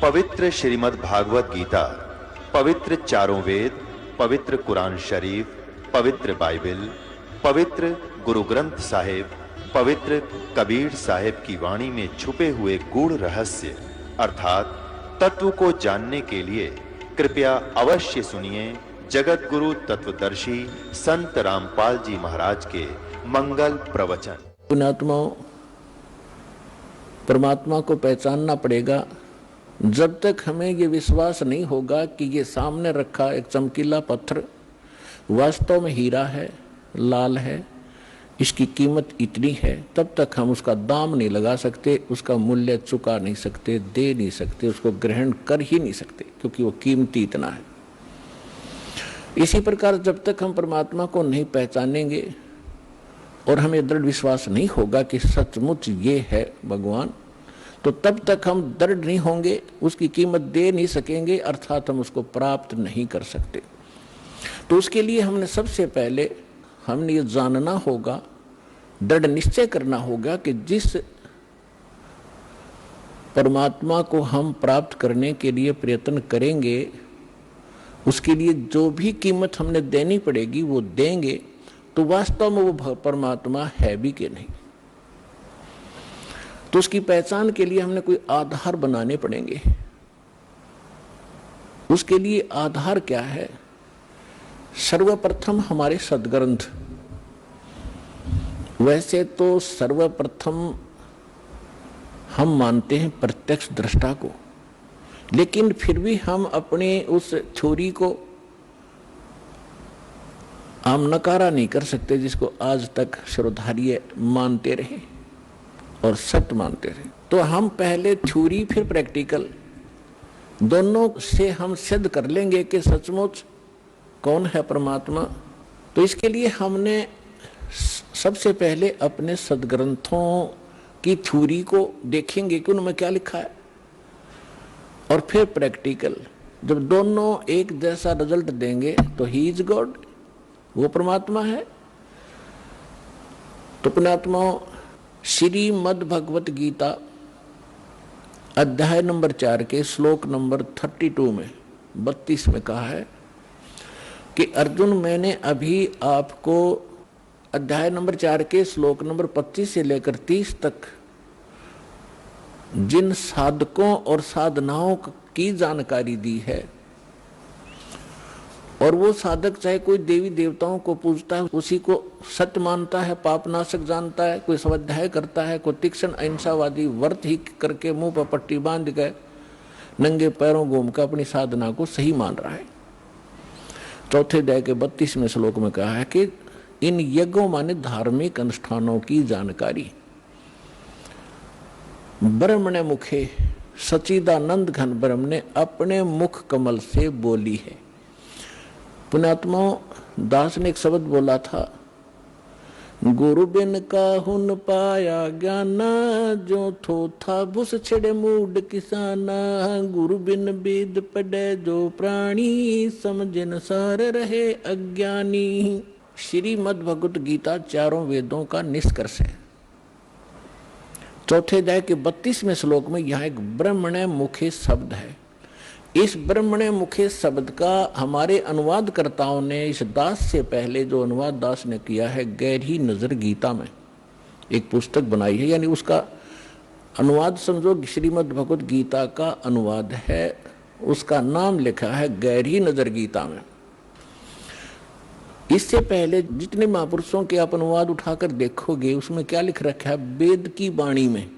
पवित्र श्रीमद् भागवत गीता, पवित्र चारों वेद, पवित्र कुरान शरीफ, पवित्र बाइबल, पवित्र गुरु ग्रंथ साहिब, पवित्र कबीर साहिब की वाणी में छुपे हुए गूढ़ रहस्य अर्थात तत्व को जानने के लिए कृपया अवश्य सुनिए जगत गुरु तत्वदर्शी संत रामपाल जी महाराज के मंगल प्रवचन। पुण्यात्माओं, परमात्मा को पहचानना पड़ेगा। जब तक हमें ये विश्वास नहीं होगा कि ये सामने रखा एक चमकीला पत्थर वास्तव में हीरा है, लाल है, इसकी कीमत इतनी है, तब तक हम उसका दाम नहीं लगा सकते, उसका मूल्य चुका नहीं सकते, दे नहीं सकते, उसको ग्रहण कर ही नहीं सकते, क्योंकि वो कीमती इतना है। इसी प्रकार जब तक हम परमात्मा को नहीं पहचानेंगे और हमें दृढ़ विश्वास नहीं होगा कि सचमुच ये है भगवान, तो तब तक हम दृढ़ नहीं होंगे, उसकी कीमत दे नहीं सकेंगे, अर्थात हम उसको प्राप्त नहीं कर सकते। तो उसके लिए हमने सबसे पहले हमने ये जानना होगा, दृढ़ निश्चय करना होगा कि जिस परमात्मा को हम प्राप्त करने के लिए प्रयत्न करेंगे, उसके लिए जो भी कीमत हमने देनी पड़ेगी वो देंगे, तो वास्तव में वो परमात्मा है भी कि नहीं। तो उसकी पहचान के लिए हमने कोई आधार बनाने पड़ेंगे। उसके लिए आधार क्या है? सर्वप्रथम हमारे सद्ग्रंथ। वैसे तो सर्वप्रथम हम मानते हैं प्रत्यक्ष दृष्टा को, लेकिन फिर भी हम अपने उस थ्योरी को हम नकारा नहीं कर सकते, जिसको आज तक श्रोधार्य मानते रहे और सत्य मानते रहे। तो हम पहले थ्योरी फिर प्रैक्टिकल दोनों से हम सिद्ध कर लेंगे कि सचमुच कौन है परमात्मा। तो इसके लिए हमने सबसे पहले अपने सद्ग्रंथों की थ्योरी को देखेंगे कि उनमें क्या लिखा है, और फिर प्रैक्टिकल। जब दोनों एक जैसा रिजल्ट देंगे तो ही इज गॉड, वो परमात्मा है। तो पुण्यात्माओं, श्रीमद् भगवत गीता अध्याय नंबर 4 के श्लोक नंबर 32 में 32 में कहा है कि अर्जुन, मैंने अभी आपको अध्याय नंबर 4 के श्लोक नंबर 25 से लेकर 30 तक जिन साधकों और साधनाओं की जानकारी दी है, और वो साधक चाहे कोई देवी देवताओं को पूजता है, उसी को सत्य मानता है, पापनाशक जानता है, कोई स्वाध्याय करता है, कोई तीक्ष्ण अहिंसावादी व्रत ही करके मुंह पर पट्टी बांध गए नंगे पैरों घूम कर अपनी साधना को सही मान रहा है। चौथे अध्याय के 32वें श्लोक में कहा है कि इन यज्ञों माने धार्मिक अनुष्ठानों की जानकारी ब्रह्मणे मुखे सच्चिदानंद घन ब्रह्म ने अपने मुख कमल से बोली है। पुण्यात्माओं, दास ने एक शब्द बोला था, गुरु बिन काहुन पाया ज्ञाना, जो थो था भुस छिड़े मूड किसाना, गुरु बिन वेद पढ़े जो प्राणी, समझन सार रहे अज्ञानी। श्रीमद् भगवत गीता चारों वेदों का निष्कर्ष है। चौथे अध्याय के 32वें श्लोक में यहाँ एक ब्रह्मणे मुखे शब्द है। इस ब्रह्मणे मुखे शब्द का हमारे अनुवादकर्ताओं ने इस दास से पहले जो अनुवाद दास ने किया है गहरी नजर गीता में एक पुस्तक बनाई है, यानी उसका अनुवाद समझो श्रीमद् भगवत गीता का अनुवाद है, उसका नाम लिखा है गहरी नजर गीता में। इससे पहले जितने महापुरुषों के आप अनुवाद उठाकर देखोगे उसमें क्या लिख रखा है? वेद की वाणी में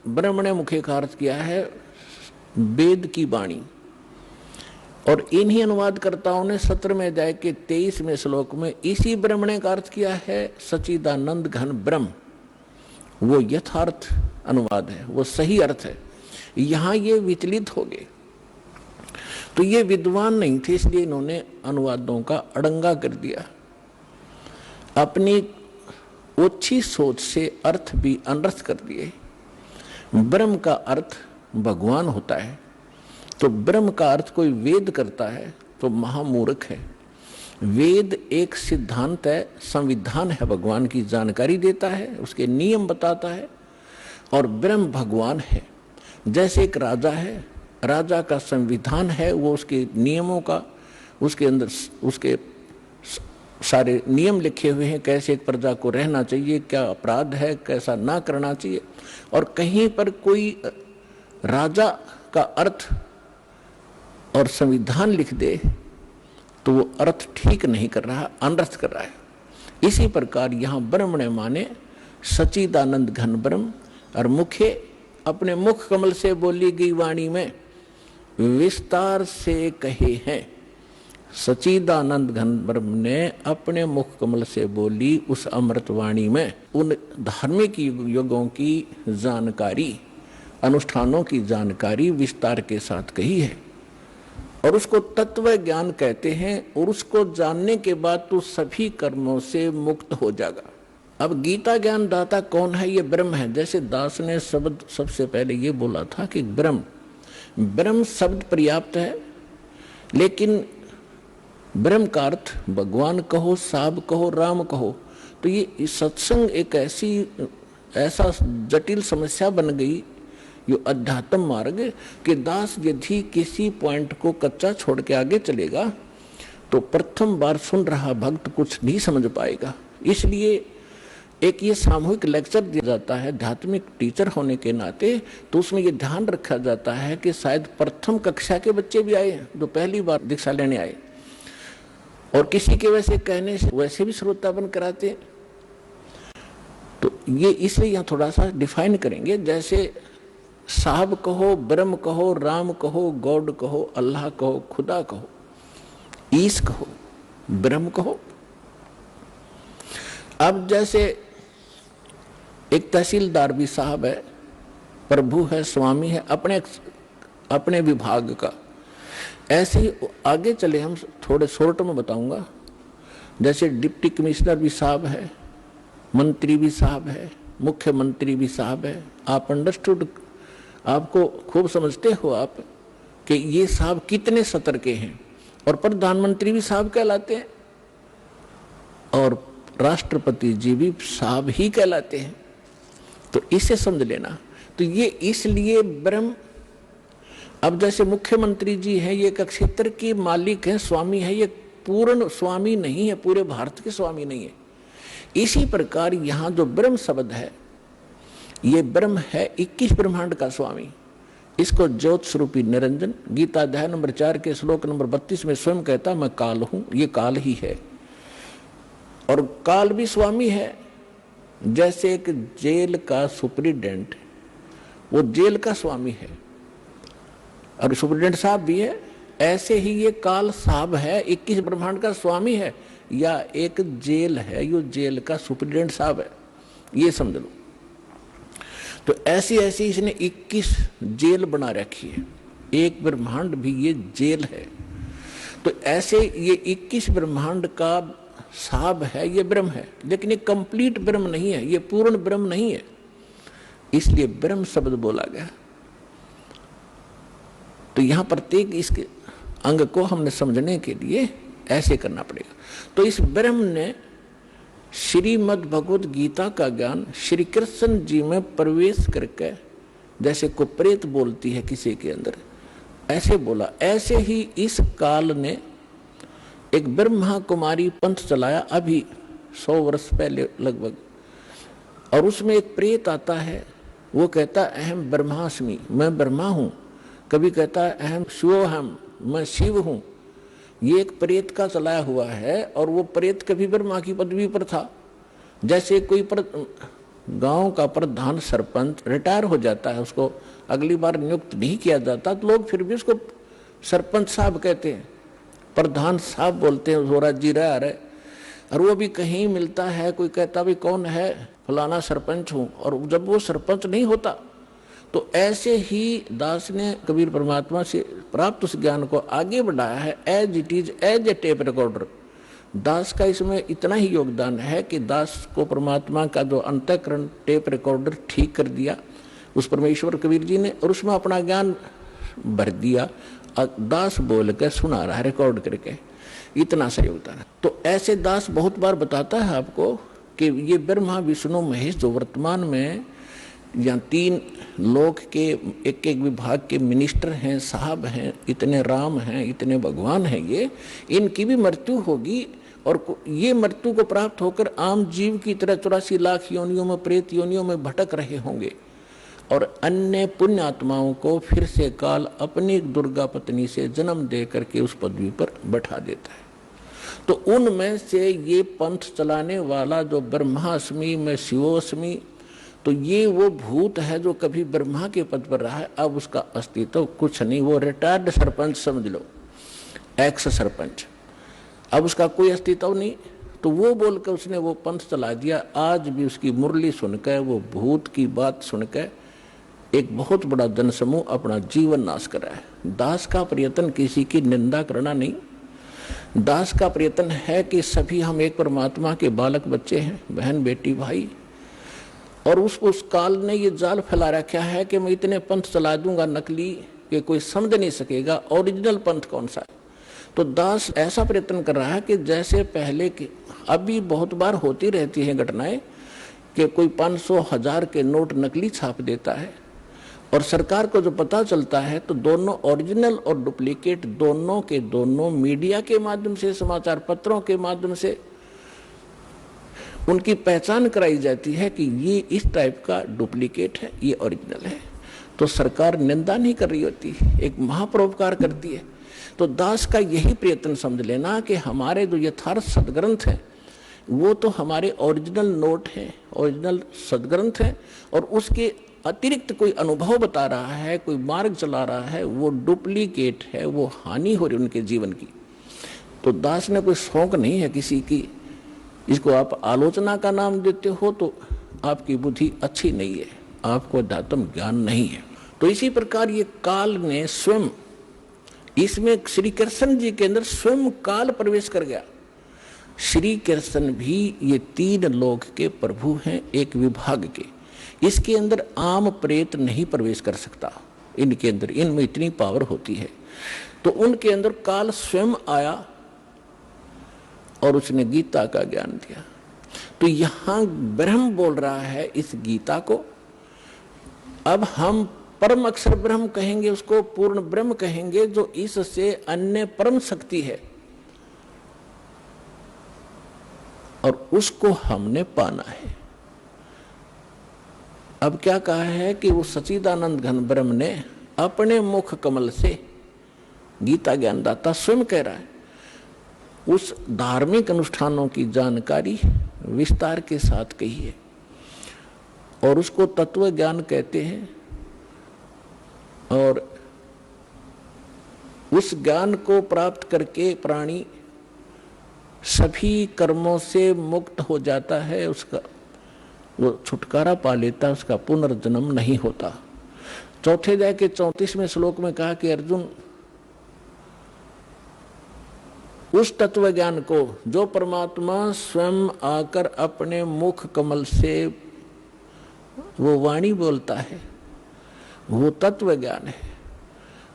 ब्रह्मणे मुखे का अर्थ किया है वेद की वाणी। और इन्हीं अनुवादकर्ताओं ने 17वें अध्याय के 23वें श्लोक में इसी ब्रह्मणे का अर्थ किया है सच्चिदानंद घन ब्रह्म। वो यथार्थ अनुवाद है, वो सही अर्थ है। यहां ये विचलित हो गए, तो ये विद्वान नहीं थे, इसलिए इन्होंने अनुवादों का अड़ंगा कर दिया। अपनी ओछी सोच से अर्थ भी अनर्थ कर दिए। ब्रह्म का अर्थ भगवान होता है, तो ब्रह्म का अर्थ कोई वेद करता है तो महामूर्ख है। वेद एक सिद्धांत है, संविधान है, भगवान की जानकारी देता है, उसके नियम बताता है, और ब्रह्म भगवान है। जैसे एक राजा है, राजा का संविधान है, वो उसके नियमों का, उसके अंदर उसके सारे नियम लिखे हुए हैं, कैसे एक प्रजा को रहना चाहिए, क्या अपराध है, कैसा ना करना चाहिए। और कहीं पर कोई राजा का अर्थ और संविधान लिख दे तो वो अर्थ ठीक नहीं कर रहा, अनर्थ कर रहा है। इसी प्रकार यहाँ ब्रह्म ने माने सच्चिदानंद घन ब्रह्म, और मुखे अपने मुख कमल से बोली गई वाणी में विस्तार से कहे हैं। सच्चिदानंद घन ब्रह्म ने अपने मुख कमल से बोली उस अमृत वाणी में उन धार्मिक युगों की जानकारी, अनुष्ठानों की जानकारी विस्तार के साथ कही है, और उसको तत्व ज्ञान कहते हैं। और उसको जानने के बाद तो सभी कर्मों से मुक्त हो जाएगा। अब गीता ज्ञान दाता कौन है? ये ब्रह्म है। जैसे दास ने शब्द सबसे पहले ये बोला था कि ब्रह्म शब्द पर्याप्त है, लेकिन ब्रह्म का अर्थ भगवान कहो, साब कहो, राम कहो, तो ये सत्संग एक ऐसा जटिल समस्या बन गई, यो अध्यात्म मार्ग, कि दास यदि किसी पॉइंट को कच्चा छोड़ के आगे चलेगा तो प्रथम बार सुन रहा भक्त कुछ नहीं समझ पाएगा। इसलिए एक ये सामूहिक लेक्चर दिया जाता है आध्यात्मिक टीचर होने के नाते, तो उसमें ये ध्यान रखा जाता है कि शायद प्रथम कक्षा के बच्चे भी आए जो पहली बार दीक्षा लेने आए, और किसी के वैसे कहने से वैसे भी श्रोता बन कराते हैं। तो ये इसलिए यहाँ थोड़ा सा डिफाइन करेंगे। जैसे साहब कहो, ब्रह्म कहो, राम कहो, गॉड कहो, अल्लाह कहो, खुदा कहो, ईश कहो, ब्रह्म कहो। अब जैसे एक तहसीलदार भी साहब है, प्रभु है, स्वामी है अपने विभाग का। ऐसे ही आगे चले, हम थोड़े शॉर्ट में बताऊंगा। जैसे डिप्टी कमिश्नर भी साहब है, मंत्री भी साहब है, मुख्यमंत्री भी साहब है। आप अंडरस्टूड, आपको खूब समझते हो आप कि ये साहब कितने सतर के हैं। और प्रधानमंत्री भी साहब कहलाते हैं, और राष्ट्रपति जी भी साहब ही कहलाते हैं। तो इसे समझ लेना। तो ये इसलिए ब्रह्म, अब जैसे मुख्यमंत्री जी हैं, ये एक क्षेत्र के मालिक हैं, स्वामी है, ये पूर्ण स्वामी नहीं है, पूरे भारत के स्वामी नहीं है। इसी प्रकार यहाँ जो ब्रह्म शब्द है, ये ब्रह्म है 21 ब्रह्मांड का स्वामी। इसको ज्योत स्वरूपी निरंजन गीता अध्याय नंबर 4 के श्लोक नंबर 32 में स्वयं कहता, मैं काल हूं, ये काल ही है। और काल भी स्वामी है। जैसे एक जेल का सुप्रिटेंडेंट, वो जेल का स्वामी है और सुप्रिटेंडेंट साहब भी है, ऐसे ही ये काल साहब है, 21 ब्रह्मांड का स्वामी है, या एक जेल है, यो जेल का सुप्रिटेंडेंट साहब है, ये समझ लो। तो ऐसी ऐसी इसने 21 जेल बना रखी है, एक ब्रह्मांड भी ये जेल है। तो ऐसे ये 21 ब्रह्मांड का साहब है, ये ब्रह्म है, लेकिन ये कंप्लीट ब्रह्म नहीं है, ये पूर्ण ब्रह्म नहीं है, इसलिए ब्रह्म शब्द बोला गया। तो यहां प्रत्येक इसके अंग को हमने समझने के लिए ऐसे करना पड़ेगा। तो इस ब्रह्म ने श्रीमद् भगवद गीता का ज्ञान श्री कृष्ण जी में प्रवेश करके, जैसे को प्रेत बोलती है किसी के अंदर, ऐसे बोला। ऐसे ही इस काल ने एक ब्रह्मा कुमारी पंथ चलाया अभी 100 वर्ष पहले लगभग, और उसमें एक प्रेत आता है, वो कहता अहम ब्रह्मास्मि, मैं ब्रह्मा हूं। कभी कहता अहम शिवोहम, मैं शिव हूं। ये एक प्रेत का चलाया हुआ है, और वो प्रेत कभी ब्रह्मा की पदवी पर था। जैसे कोई गांव का प्रधान सरपंच रिटायर हो जाता है, उसको अगली बार नियुक्त नहीं किया जाता, तो लोग फिर भी उसको सरपंच साहब कहते हैं, प्रधान साहब बोलते हैं, जोरा जी रहा है। और वो भी कहीं मिलता है, कोई कहता भी कौन है, फलाना सरपंच हूं, और जब वो सरपंच नहीं होता। तो ऐसे ही दास ने कबीर परमात्मा से प्राप्त उस ज्ञान को आगे बढ़ाया है, as it is, as a tape recorder. Das का इसमें इतना ही योगदान है कि दास को परमात्मा का जो अंतःकरण टेप रिकॉर्डर ठीक कर दिया उस परमेश्वर कबीर जी ने, और उसमें अपना ज्ञान भर दिया। दास बोल के सुना रहा है रिकॉर्ड करके, इतना सा योगदान है। तो ऐसे दास बहुत बार बताता है आपको कि ये ब्रह्मा विष्णु महेश जो वर्तमान में यहाँ 3 लोक के एक एक विभाग के मिनिस्टर हैं, साहब हैं, इतने राम हैं, इतने भगवान हैं, ये इनकी भी मृत्यु होगी और ये मृत्यु को प्राप्त होकर आम जीव की तरह 84 लाख योनियों में, प्रेत योनियों में भटक रहे होंगे और अन्य पुण्य आत्माओं को फिर से काल अपनी दुर्गा पत्नी से जन्म दे करके उस पदवी पर बैठा देता है। तो उनमें से ये पंथ चलाने वाला जो ब्रह्मास्मि में शिवोस्मि, तो ये वो भूत है जो कभी ब्रह्मा के पद पर रहा है, अब उसका अस्तित्व कुछ नहीं, वो रिटायर्ड सरपंच समझ लो, एक्स सरपंच, अब उसका कोई अस्तित्व नहीं। तो वो बोलकर उसने वो पंथ चला दिया। आज भी उसकी मुरली सुनकर, वो भूत की बात सुनकर एक बहुत बड़ा जनसमूह अपना जीवन नाश कर रहा है। दास का प्रयत्न किसी की निंदा करना नहीं, दास का प्रयत्न है कि सभी हम एक परमात्मा के बालक बच्चे हैं, बहन बेटी भाई, और उस काल ने ये जाल फैला रखा है कि मैं इतने पंथ चला दूंगा नकली कि कोई समझ नहीं सकेगा ओरिजिनल पंथ कौन सा है। तो दास ऐसा प्रयत्न कर रहा है कि जैसे पहले के, अभी बहुत बार होती रहती हैं घटनाएं कि कोई 500,000 के नोट नकली छाप देता है और सरकार को जो पता चलता है तो दोनों ओरिजिनल और डुप्लीकेट दोनों के दोनों मीडिया के माध्यम से, समाचार पत्रों के माध्यम से उनकी पहचान कराई जाती है कि ये इस टाइप का डुप्लीकेट है, ये ओरिजिनल है। तो सरकार निंदा नहीं कर रही होती, एक महापरोपकार करती है। तो दास का यही प्रयत्न समझ लेना कि हमारे जो यथार्थ सदग्रंथ हैं वो तो हमारे ओरिजिनल नोट हैं, ओरिजिनल सदग्रंथ हैं, और उसके अतिरिक्त कोई अनुभव बता रहा है, कोई मार्ग चला रहा है, वो डुप्लीकेट है, वो हानि हो रही उनके जीवन की। तो दास ने कोई शौक नहीं है किसी की, इसको आप आलोचना का नाम देते हो तो आपकी बुद्धि अच्छी नहीं है, आपको अध्यात्म ज्ञान नहीं है। तो इसी प्रकार ये काल ने स्वयं, इसमें श्री कृष्ण जी के अंदर स्वयं काल प्रवेश कर गया। श्री कृष्ण भी ये 3 लोक के प्रभु हैं, एक विभाग के, इसके अंदर आम प्रेत नहीं प्रवेश कर सकता, इनके अंदर, इनमें इतनी पावर होती है। तो उनके अंदर काल स्वयं आया और उसने गीता का ज्ञान दिया। तो यहां ब्रह्म बोल रहा है इस गीता को, अब हम परम अक्षर ब्रह्म कहेंगे, उसको पूर्ण ब्रह्म कहेंगे, जो इससे अन्य परम शक्ति है और उसको हमने पाना है। अब क्या कहा है कि वो सच्चिदानंद घन ब्रह्म ने अपने मुख कमल से, गीता ज्ञानदाता स्वयं कह रहा है, उस धार्मिक अनुष्ठानों की जानकारी विस्तार के साथ कही है और उसको तत्व ज्ञान कहते हैं। और उस ज्ञान को प्राप्त करके प्राणी सभी कर्मों से मुक्त हो जाता है, उसका वो छुटकारा पा लेता, उसका पुनर्जन्म नहीं होता। चौथे अध्याय के 34वें श्लोक में कहा कि अर्जुन, उस तत्व ज्ञान को जो परमात्मा स्वयं आकर अपने मुख कमल से वो वाणी बोलता है, वो तत्व ज्ञान है।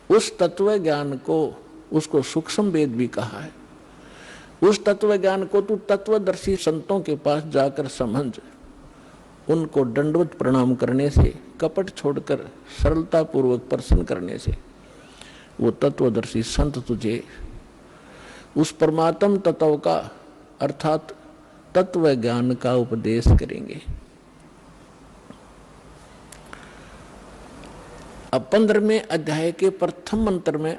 उस तत्व ज्ञान को, उसको सूक्ष्म वेद भी कहा है। उस तत्व ज्ञान को तू तत्वदर्शी संतों के पास जाकर समझ, उनको दंडवत प्रणाम करने से, कपट छोड़कर सरलता पूर्वक प्रसन्न करने से वो तत्वदर्शी संत तुझे उस परमात्म तत्व का अर्थात तत्व ज्ञान का उपदेश करेंगे। अब 15वें अध्याय के प्रथम मंत्र में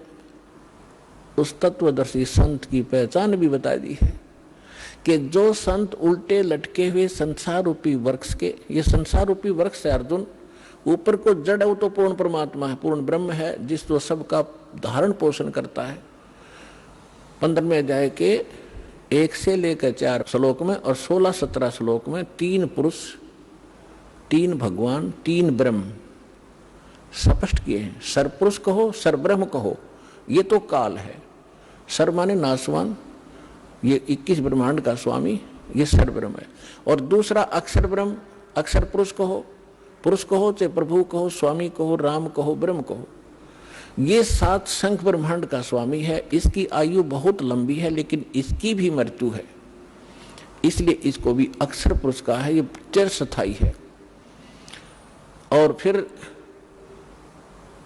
उस तत्वदर्शी संत की पहचान भी बता दी है कि जो संत उल्टे लटके हुए संसार रूपी वृक्ष के, ये संसार रूपी वृक्ष है अर्जुन, ऊपर को जड़ है वो तो पूर्ण परमात्मा है, पूर्ण ब्रह्म है, जिस तो सबका धारण पोषण करता है। 15वें अध्याय के 1 से लेकर 4 श्लोक में और 16-17 श्लोक में 3 पुरुष, 3 भगवान, 3 ब्रह्म स्पष्ट किए हैं। सरपुरुष कहो, सरब्रह्म कहो, ये तो काल है। सर माने नासवान, ये 21 ब्रह्मांड का स्वामी, ये सरब्रह्म है। और दूसरा अक्षर ब्रह्म, अक्षर पुरुष कहो, चाहे प्रभु कहो, स्वामी कहो, राम कहो, ब्रह्म कहो, ये 7 संख्य ब्रह्मांड का स्वामी है। इसकी आयु बहुत लंबी है लेकिन इसकी भी मृत्यु है, इसलिए इसको भी अक्षर पुरुष कहा है। ये चिरस्थायी है। और फिर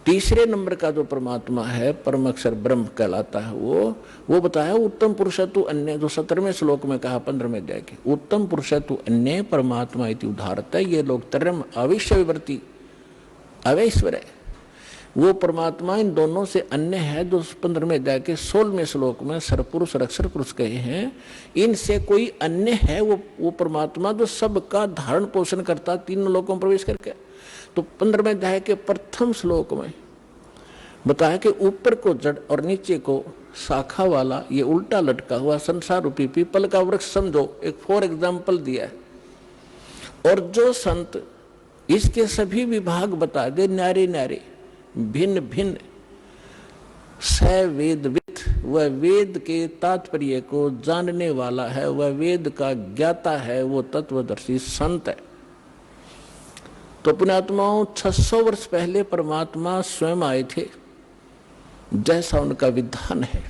तीसरे नंबर का जो परमात्मा है, परम अक्षर ब्रह्म कहलाता है, वो बताया उत्तम पुरुषत्व अन्य, जो 17वें श्लोक में कहा 15वें अध्याय के, उत्तम पुरुषत्व अन्य परमात्मा इति उदाहरत है। ये लोग तरम अविश्य विवर्ती अवैश्वर है, वो परमात्मा इन दोनों से अन्य है, जो 15वें अध्याय के 16वें श्लोक में सरपुरुष और अक्षर पुरुष कहे हैं। इनसे कोई अन्य है वो परमात्मा जो सबका धारण पोषण करता तीनों लोकों में प्रवेश करके। तो 15वें अध्याय के प्रथम श्लोक में बताया कि ऊपर को जड़ और नीचे को शाखा वाला ये उल्टा लटका हुआ संसार रूपी पीपल का वृक्ष समझो, एक फॉर एग्जाम्पल दिया है। और जो संत इसके सभी विभाग बता दे, न्यारे न्यारे भिन्न भिन्न सवेदविद, वह वेद के तात्पर्य को जानने वाला है, वह वेद का ज्ञाता है, वो तत्वदर्शी संत है। तो पुण्यात्माओं 600 वर्ष पहले परमात्मा स्वयं आए थे, जैसा उनका विधान है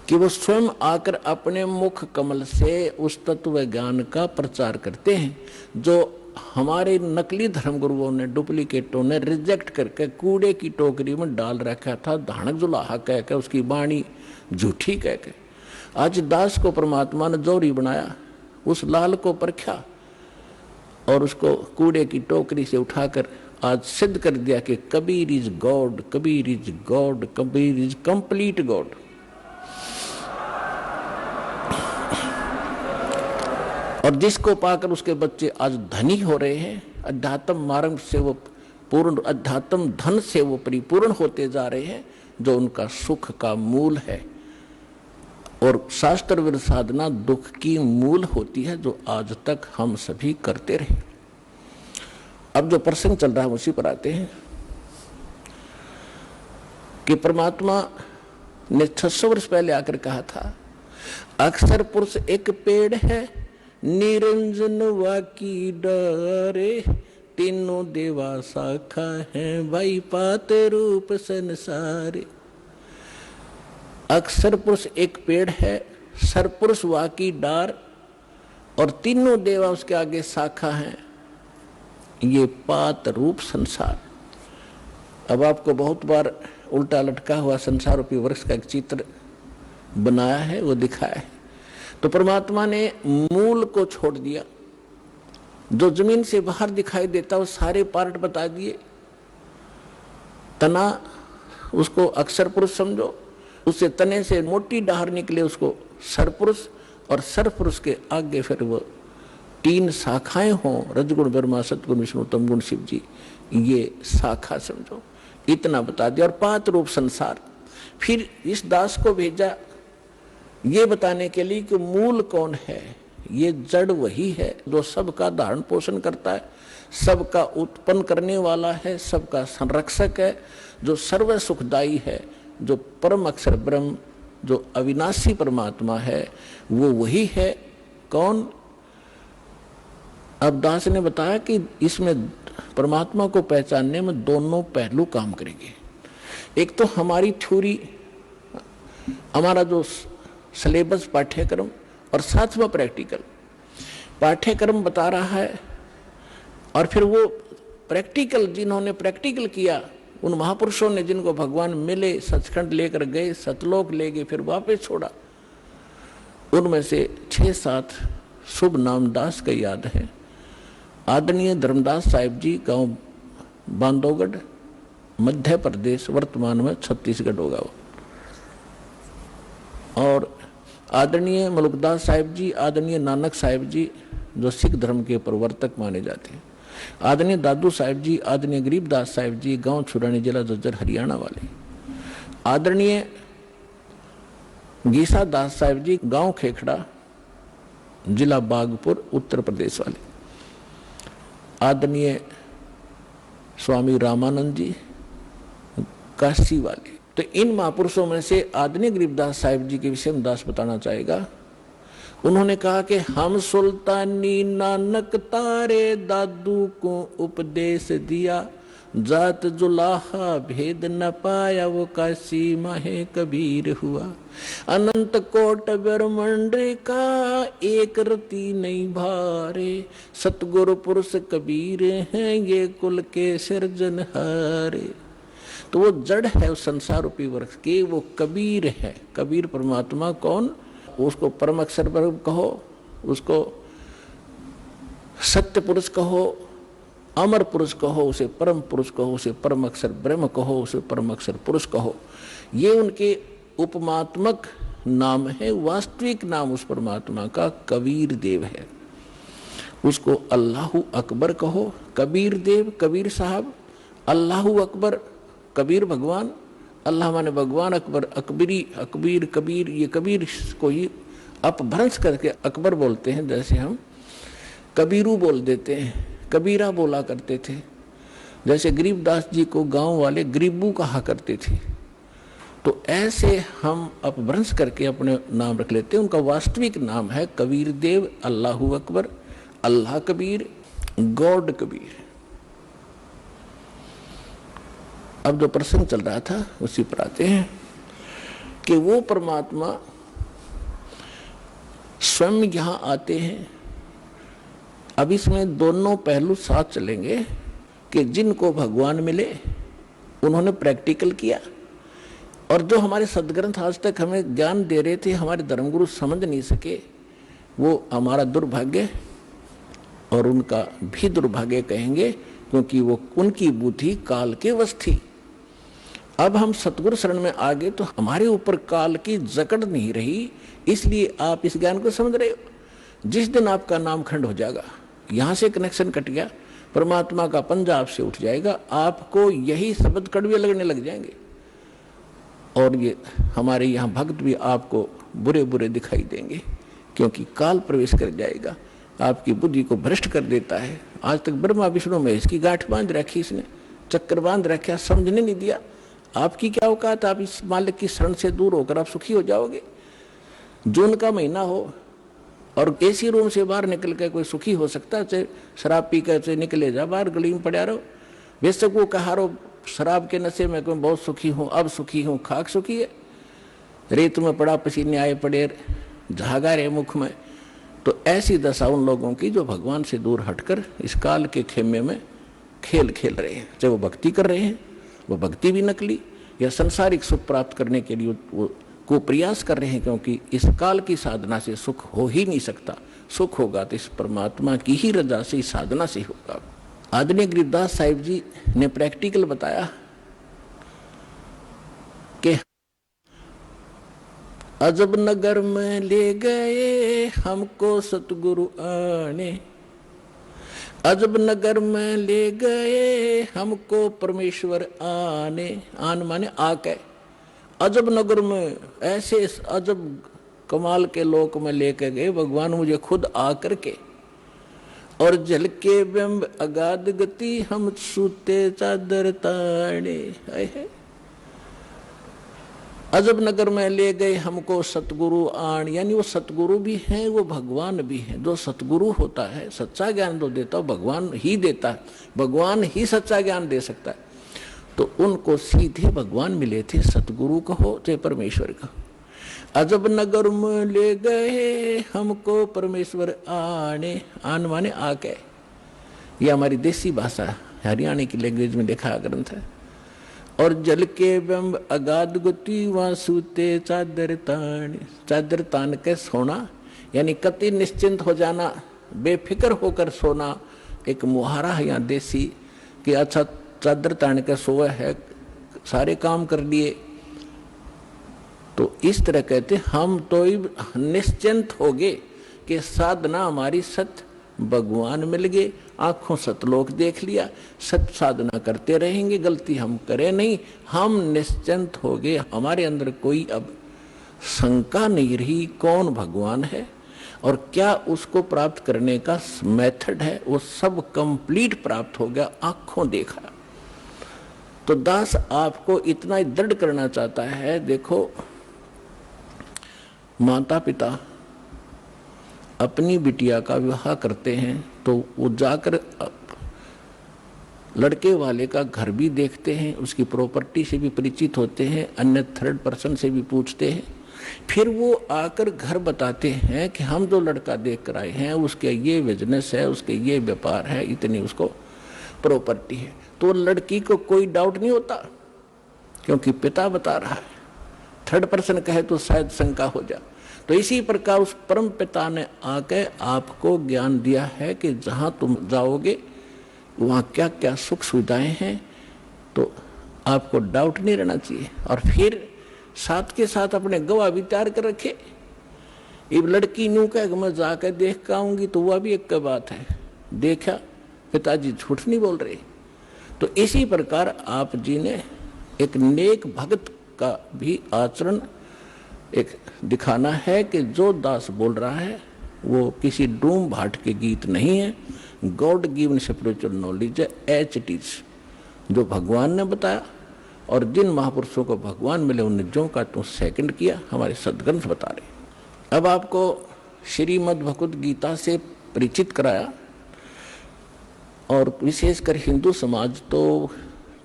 कि वो स्वयं आकर अपने मुख कमल से उस तत्व ज्ञान का प्रचार करते हैं, जो हमारे नकली धर्मगुरुओं ने, डुप्लीकेटों ने रिजेक्ट करके कूड़े की टोकरी में डाल रखा था, धानक जुलाहा कह के, उसकी वाणी झूठी कह के। आज दास को परमात्मा ने जोरी बनाया, उस लाल को परखा और उसको कूड़े की टोकरी से उठाकर आज सिद्ध कर दिया कि Kabir is God, Kabir is God, Kabir is complete God. और जिसको पाकर उसके बच्चे आज धनी हो रहे हैं, अध्यात्म मार्ग से वो पूर्ण, अध्यात्म धन से वो परिपूर्ण होते जा रहे हैं, जो उनका सुख का मूल है। और शास्त्र विरुद्ध साधना दुख की मूल होती है, जो आज तक हम सभी करते रहे। अब जो प्रसंग चल रहा है उसी पर आते हैं कि परमात्मा ने 600 वर्ष पहले आकर कहा था, अक्षर पुरुष एक पेड़ है, निरंजन वाकी डरे, तीनों देवा शाखा है, भाई पात रूप संसारे। अक्षर पुरुष एक पेड़ है, सरपुरुष वाकी डार, और तीनों देवा उसके आगे शाखा हैं, ये पात रूप संसार। अब आपको बहुत बार उल्टा लटका हुआ संसार रूपी वृक्ष का एक चित्र बनाया है, वो दिखाया है। तो परमात्मा ने मूल को छोड़ दिया, जो जमीन से बाहर दिखाई देता वो सारे पार्ट बता दिए। तना उसको अक्षर पुरुष समझो, उससे तने से मोटी डाहर निकले उसको सरपुरुष, और सरपुरुष के आगे फिर वो 3 शाखाएं हों, रजगुण ब्रह्मा, सतगुण विष्णु, तमगुण शिव जी, ये शाखा समझो, इतना बता दिया। और पात रूप संसार। फिर इस दास को भेजा ये बताने के लिए कि मूल कौन है। ये जड़ वही है जो सबका धारण पोषण करता है, सबका उत्पन्न करने वाला है, सबका संरक्षक है, जो सर्व सुखदायी है, जो परम अक्षर ब्रह्म, जो अविनाशी परमात्मा है, वो वही है। कौन? अब दास ने बताया कि इसमें परमात्मा को पहचानने में दोनों पहलू काम करेंगे। एक तो हमारी थ्योरी, हमारा जो सिलेबस पाठ्यक्रम, और साथ में प्रैक्टिकल। पाठ्यक्रम बता रहा है और फिर वो प्रैक्टिकल, जिन्होंने प्रैक्टिकल किया, उन महापुरुषों ने जिनको भगवान मिले, सचखंड लेकर गए, सतलोक ले गए, फिर वापस छोड़ा, उनमें से 6-7 शुभ नाम दास का याद है। आदरणीय धर्मदास साहिब जी, गांव बांधवगढ़, मध्य प्रदेश, वर्तमान में छत्तीसगढ़ होगा वो। और आदरणीय मलुकदास साहिब जी, आदरणीय नानक साहिब जी, जो सिख धर्म के प्रवर्तक माने जाते हैं, आदरणीय दादू साहिब जी, आदरणीय गरीबदास साहिब जी, गांव छुरानी, जिला झज्जर, हरियाणा वाले, आदरणीय गीसा दास साहिब जी, गांव खेखड़ा, जिला बागपुर, उत्तर प्रदेश वाले, आदरणीय स्वामी रामानंद जी, काशी वाले। तो इन महापुरुषों में से आदरणीय गरीबदास साहिब जी के विषय में दास बताना चाहेगा। उन्होंने कहा कि हम सुल्तानी नानक तारे दादू को उपदेश दिया, जात जुलाहा भेद न पाया वो काशी माहे कबीर हुआ। अनंत कोट ब्रह्मांड का एक रति नहीं भारे, सतगुरु पुरुष कबीर हैं ये कुल के सिरजनहारे। तो वो जड़ है उस संसार रूपी वृक्ष की, वो कबीर है। कबीर परमात्मा कौन? उसको परम अक्षर पर कहो, उसको सत्य पुरुष कहो, अमर पुरुष कहो, उसे परम पुरुष कहो, उसे परम अक्षर ब्रह्म कहो, उसे परम अक्षर पुरुष कहो। ये उनके उपमात्मक नाम है। वास्तविक नाम उस परमात्मा का कबीर देव है। उसको अल्लाहु अकबर कहो, कबीर देव, कबीर साहब। अल्लाहु अकबर, कबीर भगवान, अल्लाह माने भगवान, अकबर अकबरी, अकबीर कबीर, ये कबीर को ही अपभ्रंश करके अकबर बोलते हैं। जैसे हम कबीरू बोल देते हैं, कबीरा बोला करते थे। जैसे गरीबदास जी को गांव वाले गरीबू कहा करते थे। तो ऐसे हम अपभ्रंश करके अपने नाम रख लेते हैं। उनका वास्तविक नाम है कबीर देव, अल्लाहु अकबर, अल्लाह कबीर, गॉड कबीर। अब जो प्रसंग चल रहा था उसी पर आते हैं कि वो परमात्मा स्वयं यहां आते हैं। अब इसमें दोनों पहलू साथ चलेंगे कि जिनको भगवान मिले उन्होंने प्रैक्टिकल किया, और जो हमारे सदग्रंथ आज तक हमें ज्ञान दे रहे थे, हमारे धर्मगुरु समझ नहीं सके, वो हमारा दुर्भाग्य और उनका भी दुर्भाग्य कहेंगे, क्योंकि वो उनकी बुद्धि काल के वश थी। अब हम सतगुरु शरण में आ गए तो हमारे ऊपर काल की जकड़ नहीं रही, इसलिए आप इस ज्ञान को समझ रहे हो। जिस दिन आपका नाम खंड हो जाएगा, यहां से कनेक्शन कट गया, परमात्मा का पंजा आपसे उठ जाएगा, आपको यही शब्द कड़वे लगने लग जाएंगे। और ये हमारे यहाँ भक्त भी आपको बुरे बुरे दिखाई देंगे, क्योंकि काल प्रवेश कर जाएगा, आपकी बुद्धि को भ्रष्ट कर देता है। आज तक ब्रह्मा विष्णु महेश की गांठ बांध रखी, इसने चक्कर बांध रखा, समझने नहीं दिया। आपकी क्या औकात, आप इस मालिक की शरण से दूर होकर आप सुखी हो जाओगे। जून का महीना हो और एसी रूम से बाहर निकल कर कोई सुखी हो सकता है? चाहे शराब पी कर से निकले जा, बाहर गली में पड़ा रहो। वैसे को कहा रो शराब के नशे में कोई बहुत सुखी हूँ, अब सुखी हूँ, खाक सुखी है। रेत में पड़ा, पसीने आए पड़े, झागा रहे मुख में। तो ऐसी दशा उन लोगों की जो भगवान से दूर हटकर इस काल के खेमे में खेल खेल रहे हैं। चाहे वो भक्ति कर रहे हैं, वो भक्ति भी नकली, या संसारिक सुख प्राप्त करने के लिए वो को प्रयास कर रहे हैं, क्योंकि इस काल की साधना से सुख हो ही नहीं सकता। सुख होगा तो इस परमात्मा की ही रजा से, इस साधना से होगा। आदरणीय गरीबदास साहिब जी ने प्रैक्टिकल बताया कि अजब नगर में ले गए हमको सतगुरु आने, अजब नगर में ले गए हमको परमेश्वर आने। आन माने आके, अजब नगर में, ऐसे अजब कमाल के लोक में लेकर गए भगवान मुझे खुद आकर के। और जल के बिंब अगाध गति हम सूते चादर ताड़े। अजब नगर में ले गए हमको सतगुरु आण, यानी वो सतगुरु भी हैं, वो भगवान भी हैं। जो सतगुरु होता है, सच्चा ज्ञान जो देता है भगवान ही देता है, भगवान ही सच्चा ज्ञान दे सकता है। तो उनको सीधे भगवान मिले थे, सतगुरु कहो चाहे परमेश्वर कहो। अजब नगर में ले गए हमको परमेश्वर आने, आन माने आके। ये हमारी देसी भाषा हरियाणा की लैंग्वेज में लिखा ग्रंथ है। और जल के बिंब अगाध गति वहां सूते चादर तान, चादर तान के सोना, यानी कति निश्चिंत हो जाना, बेफिक्र होकर सोना। एक मुहारा है यहाँ देसी कि अच्छा चादर तान के सोए है, सारे काम कर लिए। तो इस तरह कहते हम तो निश्चिंत हो गए कि साधना हमारी सत्य भगवान मिल गए, आंखों सतलोक देख लिया, सत साधना करते रहेंगे, गलती हम करें नहीं, हम निश्चिंत हो गए। हमारे अंदर कोई अब शंका नहीं रही कौन भगवान है और क्या उसको प्राप्त करने का मेथड है, वो सब कंप्लीट प्राप्त हो गया, आंखों देखा। तो दास आपको इतना ही दृढ़ करना चाहता है। देखो, माता पिता अपनी बिटिया का विवाह करते हैं तो वो जाकर लड़के वाले का घर भी देखते हैं, उसकी प्रॉपर्टी से भी परिचित होते हैं, अन्य थर्ड पर्सन से भी पूछते हैं। फिर वो आकर घर बताते हैं कि हम जो लड़का देख कर आए हैं उसके ये बिजनेस है, उसके ये व्यापार है, इतनी उसको प्रॉपर्टी है। तो लड़की को कोई डाउट नहीं होता क्योंकि पिता बता रहा है। थर्ड पर्सन कहे तो शायद शंका हो जाए। तो इसी प्रकार उस परम पिता ने आके आपको ज्ञान दिया है कि जहां तुम जाओगे वहां क्या क्या सुख सुविधाएं हैं, तो आपको डाउट नहीं रहना चाहिए। और फिर साथ के साथ अपने गवाह भी तैयार कर रखे। अब लड़की न्यू कह मैं जाकर देख कर आऊंगी तो वह भी एक बात है, देखा पिताजी झूठ नहीं बोल रहे। तो इसी प्रकार आप जी ने एक नेक भक्त का भी आचरण एक दिखाना है कि जो दास बोल रहा है वो किसी डूम भाट के गीत नहीं है, गॉड गिवन स्पिरिचुअल नॉलेज है, एच इट इज, जो भगवान ने बताया। और जिन महापुरुषों को भगवान मिले उन्हें जो का तो सेकंड किया, हमारे सदग्रंथ बता रहे। अब आपको श्रीमद् भगवद गीता से परिचित कराया, और विशेषकर हिंदू समाज तो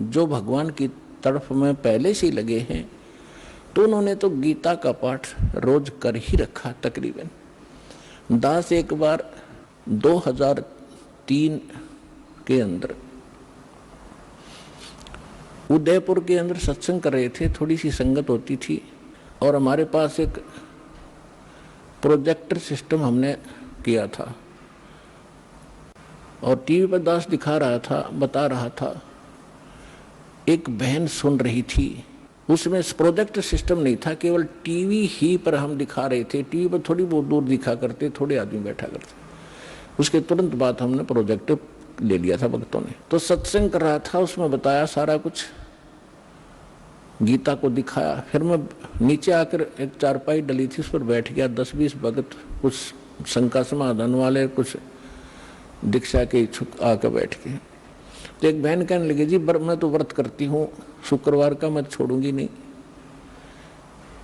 जो भगवान की तरफ में पहले से ही लगे हैं, तो उन्होंने तो गीता का पाठ रोज कर ही रखा तकरीबन। दास एक बार 2003 के अंदर उदयपुर के अंदर सत्संग कर रहे थे, थोड़ी सी संगत होती थी, और हमारे पास एक प्रोजेक्टर सिस्टम हमने किया था, और टीवी पर दास दिखा रहा था, बता रहा था। एक बहन सुन रही थी, उसमें प्रोजेक्टर सिस्टम नहीं था, केवल टीवी ही पर हम दिखा रहे थे। टीवी पर थोड़ी बहुत दूर दिखा करते, थोड़े आदमी बैठा करते। उसके तुरंत बाद हमने प्रोजेक्टर ले लिया था भक्तों ने। तो सत्संग कर रहा था, उसमें बताया सारा कुछ, गीता को दिखाया। फिर मैं नीचे आकर एक चारपाई डली थी, उस पर बैठ गया। 10-20 भगत, कुछ शंका समाधान वाले, कुछ दीक्षा के इच्छुक आकर बैठ गए। तो एक बहन कहने लगी, जी मैं तो व्रत करती हूँ, शुक्रवार का मैं छोड़ूंगी नहीं।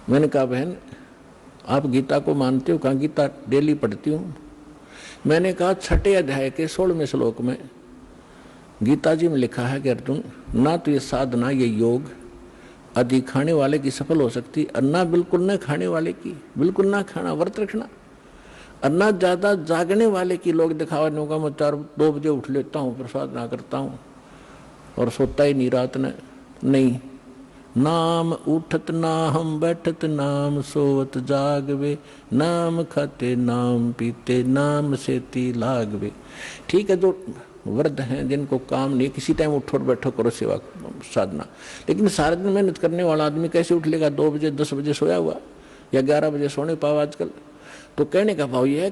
मैंने कहा बहन आप गीता को मानते हो? कहा गीता डेली पढ़ती हूँ। मैंने कहा 6 अध्याय के 16वें श्लोक में गीता जी में लिखा है कि अर्जुन, ना तो ये साधना, ये योग अधिक खाने वाले की सफल हो सकती, और ना बिल्कुल न खाने वाले की, बिल्कुल ना खाना, व्रत रखना। और ना ज्यादा जागने वाले की, लोग दिखावा नहीं होगा, मैं 4-2 बजे उठ लेता हूँ, प्रसाद ना करता हूँ और सोता ही नहीं रात ने। नहीं, नाम उठत ना हम बैठत, नाम सोवत जागवे, नाम खाते नाम पीते, नाम सेती लागवे। ठीक है, जो वृद्ध हैं जिनको काम नहीं, किसी टाइम उठो और बैठो करो सेवा साधना, लेकिन सारा दिन मेहनत करने वाला आदमी कैसे उठ लेगा? 2 बजे 10 बजे सोया हुआ, या 11 बजे सोने पाओ आजकल। तो कहने का भाव यह है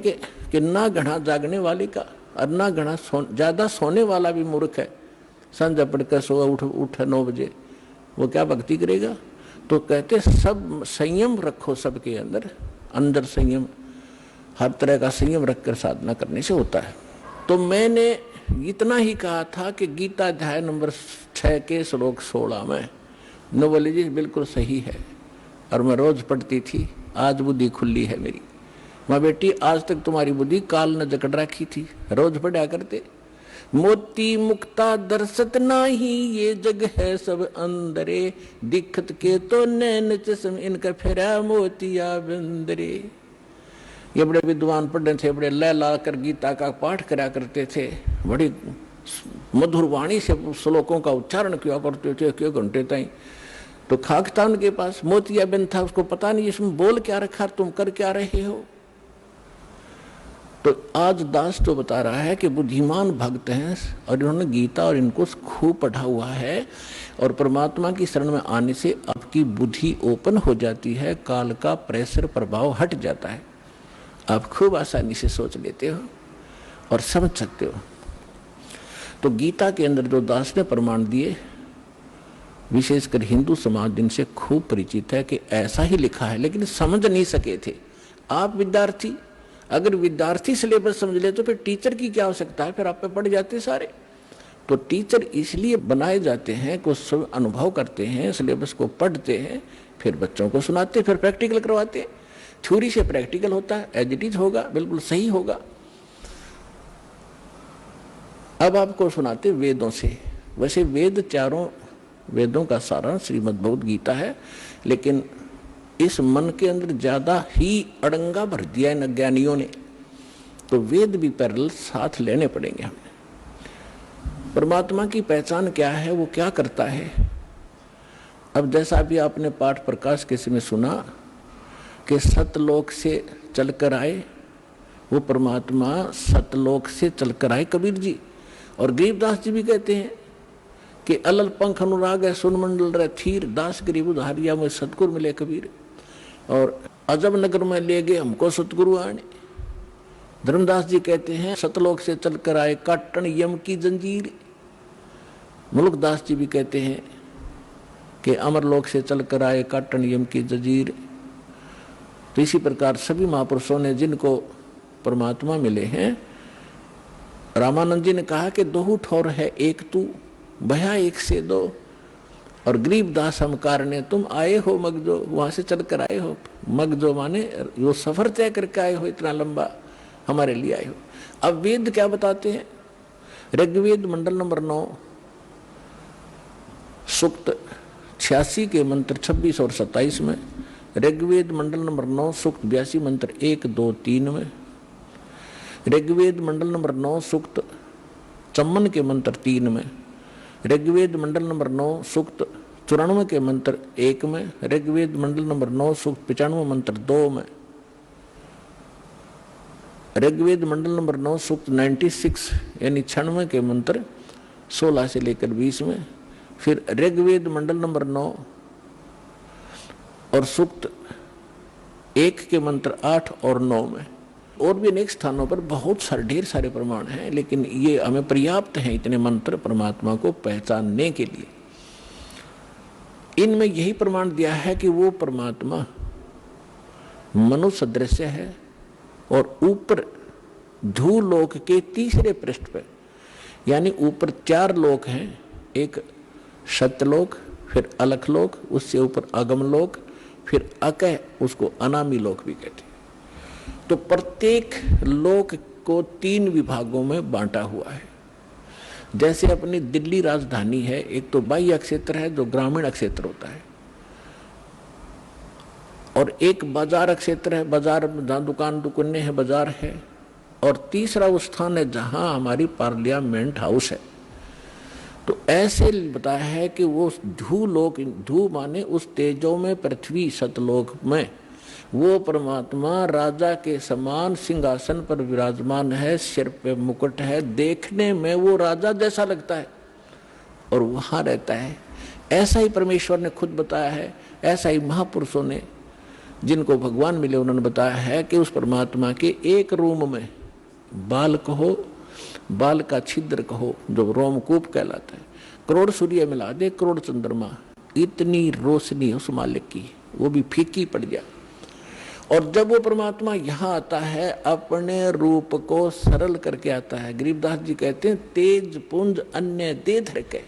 कि ना घना जागने वाले का, और ना घना ज्यादा सोने वाला भी मूर्ख है। संध्या पढ़कर सोया उठ 9 बजे, वो क्या भक्ति करेगा? तो कहते सब संयम रखो, सबके अंदर अंदर संयम, हर तरह का संयम रखकर साधना करने से होता है। तो मैंने इतना ही कहा था कि गीता अध्याय नंबर 6 के श्लोक 16 में नोबोलॉजी बिल्कुल सही है, और मैं रोज पढ़ती थी। आज बुद्धि खुली है मेरी। माँ बेटी, आज तक तुम्हारी बुद्धि काल ने जकड़ रखी थी, रोज पढ़ा करते। मोती मुक्ता दर्शत नाही, ये जग है सब अंदरे, दिखत के तो नैन चश्म, इनका फेरा मोतिया बंदरे। ये बड़े विद्वान पढ़े थे, बड़े लय ला कर गीता का पाठ करा करते थे, बड़ी मधुर वाणी से श्लोकों का उच्चारण किया करते थे क्यों घंटे ताई। तो खाक था उनके पास, मोतिया बिन था, उसको पता नहीं इसमें बोल क्या रखा, तुम कर क्या रहे हो। तो आज दास तो बता रहा है कि बुद्धिमान भक्त हैं, और इन्होंने गीता और इनको खूब पढ़ा हुआ है, और परमात्मा की शरण में आने से आपकी बुद्धि ओपन हो जाती है, काल का प्रेशर प्रभाव हट जाता है, आप खूब आसानी से सोच लेते हो और समझ सकते हो। तो गीता के अंदर जो दास ने प्रमाण दिए, विशेषकर हिंदू समाज जिनसे खूब परिचित है कि ऐसा ही लिखा है, लेकिन समझ नहीं सके थे। आप विद्यार्थी, अगर विद्यार्थी सिलेबस समझ ले तो फिर टीचर की क्या आवश्यकता है, फिर आप पे पढ़ जाते सारे। तो टीचर इसलिए बनाए जाते हैं कि सब अनुभव करते हैं, सिलेबस को पढ़ते हैं, फिर बच्चों को सुनाते, फिर प्रैक्टिकल करवाते हैं। थ्योरी से प्रैक्टिकल होता है, एज इट इज होगा, बिल्कुल सही होगा। अब आपको सुनाते वेदों से, वैसे वेद चारों वेदों का सारा श्रीमद् भगवद गीता है, लेकिन इस मन के अंदर ज्यादा ही अड़ंगा भर दिया इन अज्ञानियों ने, तो वेद भी पैरेलल साथ लेने पड़ेंगे हमें। परमात्मा की पहचान क्या है, वो क्या करता है। अब जैसा भी आपने पाठ प्रकाश के समय सुना कि सतलोक से चलकर आए, वो परमात्मा सतलोक से चलकर आए कबीर जी। और गरीबदास जी भी कहते हैं कि अलल पंख अनुराग है सुन मंडल रे थीर, दास गरीब उधारिया में सतगुरु मिले कबीर। और अजब नगर में ले गए हमको सतगुरु आने। धर्मदास जी कहते हैं सतलोक से चलकर आए काटन यम की जंजीर। मुल्कदास जी भी कहते हैं कि अमरलोक से चलकर आए काटन यम की जंजीर। तो इसी प्रकार सभी महापुरुषों ने जिनको परमात्मा मिले हैं, रामानंद जी ने कहा कि दो ठौर है एक तू, भया एक से दो। और गरीबदास हम कारणे तुम आए हो मगजो, वहां से चलकर आए हो। मगजो माने वो सफर तय करके आए हो, इतना लंबा हमारे लिए आए हो। अब वेद क्या बताते हैं, ऋग्वेद मंडल नंबर 9 सूक्त 86 के मंत्र 26 और 27 में, ऋग्वेद मंडल नंबर 9 सूक्त 82 मंत्र 1, 2, 3 में, ऋग्वेद मंडल नंबर 9 सूक्त 54 के मंत्र 3 में, ऋग्वेद मंडल नंबर 9 सूक्त 94 के मंत्र 1 में, ऋग्वेद मंडल नंबर 9 सूक्त 95 मंत्र 2 में, ऋग्वेद मंडल नंबर 9 सूक्त 96 यानी 96 के मंत्र 16 से लेकर 20 में, फिर ऋग्वेद मंडल नंबर 9 और सूक्त 1 के मंत्र 8 और 9 में। और भी अनेक स्थानों पर बहुत सारे ढेर सारे प्रमाण हैं, लेकिन ये हमें पर्याप्त हैं इतने मंत्र परमात्मा को पहचानने के लिए। इनमें यही प्रमाण दिया है कि वो परमात्मा मनुष्य सदृश है और ऊपर धूलोक के तीसरे पृष्ठ पर, यानी ऊपर 4 लोक हैं, एक सत्यलोक, फिर अलखलोक, उससे ऊपर अगमलोक, फिर अकह, उसको अनामी लोक भी कहते हैं। तो प्रत्येक लोक को 3 विभागों में बांटा हुआ है। जैसे अपनी दिल्ली राजधानी है, एक तो बाह्य क्षेत्र है जो ग्रामीण क्षेत्र होता है, और एक बाजार क्षेत्र है, बाजार जहाँ दुकान दुकानें हैं, बाजार है, और तीसरा वो स्थान है जहाँ हमारी पार्लियामेंट हाउस है। तो ऐसे बताया है कि वो धूलोक, धू माने उस तेजों में पृथ्वी सतलोक में वो परमात्मा राजा के समान सिंहासन पर विराजमान है, सिर पे मुकुट है, देखने में वो राजा जैसा लगता है और वहां रहता है। ऐसा ही परमेश्वर ने खुद बताया है, ऐसा ही महापुरुषों ने जिनको भगवान मिले उन्होंने बताया है कि उस परमात्मा के एक रूम में बाल कहो, बाल का छिद्र कहो जो रोमकूप कहलाता है, करोड़ सूर्य मिला दे, करोड़ चंद्रमा, इतनी रोशनी उस मालिक की, वो भी फीकी पड़ जाए। और जब वो परमात्मा यहाँ आता है अपने रूप को सरल करके आता है। गरीबदास जी कहते हैं तेज पुंज अन्य दे धर के,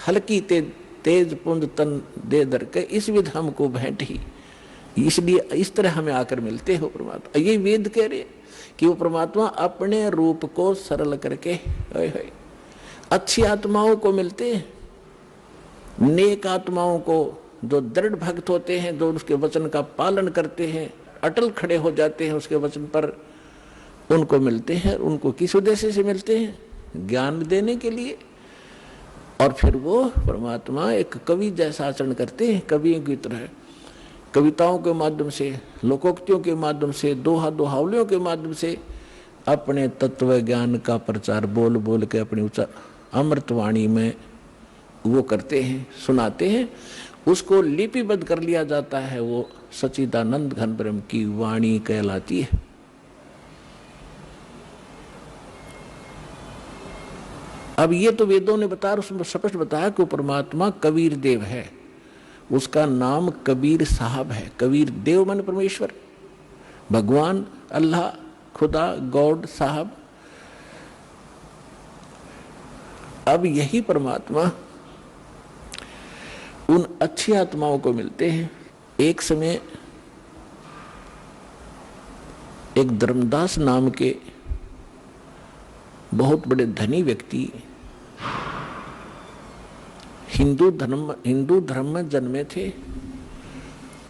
हल्की तेज पुंज तन दे धर के, इस विध हमको भेंट ही, इसलिए इस तरह हमें आकर मिलते हो परमात्मा। ये वेद कह रहे कि वो परमात्मा अपने रूप को सरल करके अच्छी आत्माओं को मिलते हैं, नेक आत्माओं को, जो दृढ़ भक्त होते हैं, जो उसके वचन का पालन करते हैं, अटल खड़े हो जाते हैं उसके वचन पर, उनको मिलते हैं। उनको किस उद्देश्य से मिलते हैं? ज्ञान देने के लिए। और फिर वो परमात्मा एक कवि जैसा आचरण करते हैं, कवियों की तरह, कविताओं के माध्यम से, लोकोक्तियों के माध्यम से, दोहा दोहावलियों के माध्यम से अपने तत्व ज्ञान का प्रचार बोल बोल के अपनी उच्च अमृतवाणी में वो करते हैं, सुनाते हैं। उसको लिपिबद्ध कर लिया जाता है, वो सच्चिदानंद घन ब्रह्म की वाणी कहलाती है। अब ये तो वेदों ने बताया, उसमें स्पष्ट बताया कि परमात्मा कबीर देव है, उसका नाम कबीर साहब है। कबीर देव माने परमेश्वर, भगवान, अल्लाह, खुदा, गॉड, साहब। अब यही परमात्मा उन अच्छी आत्माओं को मिलते हैं। एक समय एक धर्मदास नाम के बहुत बड़े धनी व्यक्ति हिंदू धर्म में जन्मे थे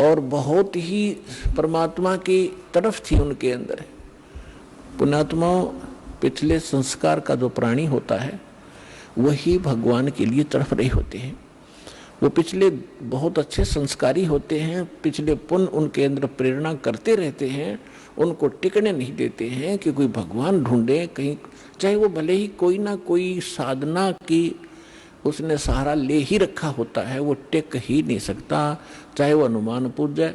और बहुत ही परमात्मा की तरफ थी उनके अंदर। पुण्यात्माओं, पिछले संस्कार का जो प्राणी होता है वही भगवान के लिए तड़प रहे होते हैं। वो पिछले बहुत अच्छे संस्कारी होते हैं, पिछले पुण्य उनके अंदर प्रेरणा करते रहते हैं, उनको टिकने नहीं देते हैं कि कोई भगवान ढूंढे कहीं, चाहे वो भले ही कोई ना कोई साधना की उसने सहारा ले ही रखा होता है, वो टिक ही नहीं सकता। चाहे वो हनुमान पूजा,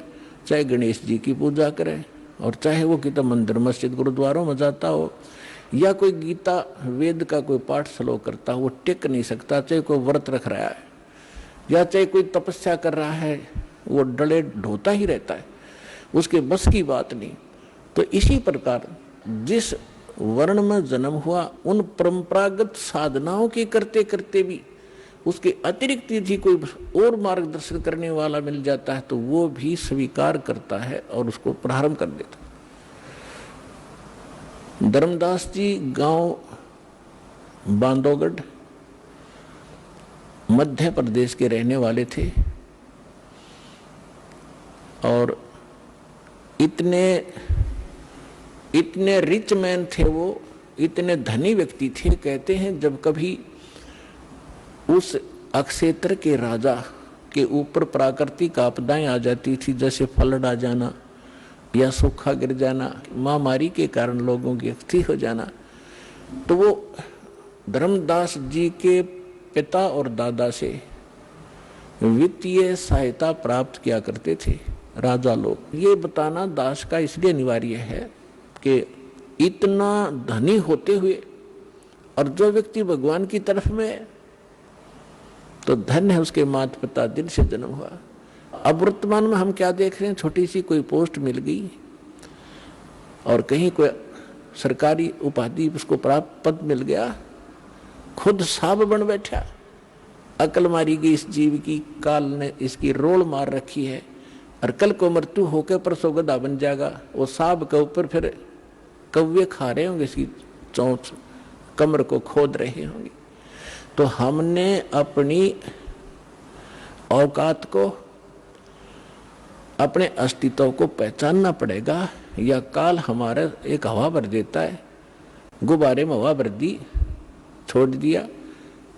चाहे गणेश जी की पूजा करे, और चाहे वो कितना मंदिर मस्जिद गुरुद्वारों में जाता हो, या कोई गीता वेद का कोई पाठ श्लोक करता हो, वो टिक नहीं सकता। चाहे कोई व्रत रख रहा है या चाहे कोई तपस्या कर रहा है, वो डले ढोता ही रहता है, उसके बस की बात नहीं। तो इसी प्रकार जिस वर्ण में जन्म हुआ, उन परंपरागत साधनाओं के करते करते भी उसके अतिरिक्त यदि कोई और मार्गदर्शन करने वाला मिल जाता है तो वो भी स्वीकार करता है और उसको प्रारंभ कर देता है। धर्मदास जी गांव बांधवगढ़ मध्य प्रदेश के रहने वाले थे और इतने रिच मैन थे वो, इतने धनी व्यक्ति थे। कहते हैं जब कभी उस अक्षेत्र के राजा के ऊपर प्राकृतिक आपदाएं आ जाती थी, जैसे फ्लड आ जाना या सूखा गिर जाना, महामारी के कारण लोगों की हत्या हो जाना, तो वो धर्मदास जी के पिता और दादा से वित्तीय सहायता प्राप्त किया करते थे राजा लोग। ये बताना दास का इसलिए अनिवार्य है कि इतना धनी होते हुए और जो व्यक्ति भगवान की तरफ में, तो धन्य है उसके माता पिता दिल से जन्म हुआ। अब वर्तमान में हम क्या देख रहे हैं, छोटी सी कोई पोस्ट मिल गई और कहीं कोई सरकारी उपाधि उसको प्राप्त पद मिल गया, खुद साब बन बैठा। अकल मारी गई इस जीव की, काल ने इसकी रोल मार रखी है और कल को मृत्यु होकर परसों गधा बन जाएगा। वो साब के ऊपर फिर कौवे खा रहे होंगे, इसकी चोंच कमर को खोद रहे होंगे। तो हमने अपनी औकात को, अपने अस्तित्व को पहचानना पड़ेगा, या काल हमारा एक हवा भर देता है। गुब्बारे में हवा भर दी, छोड़ दिया,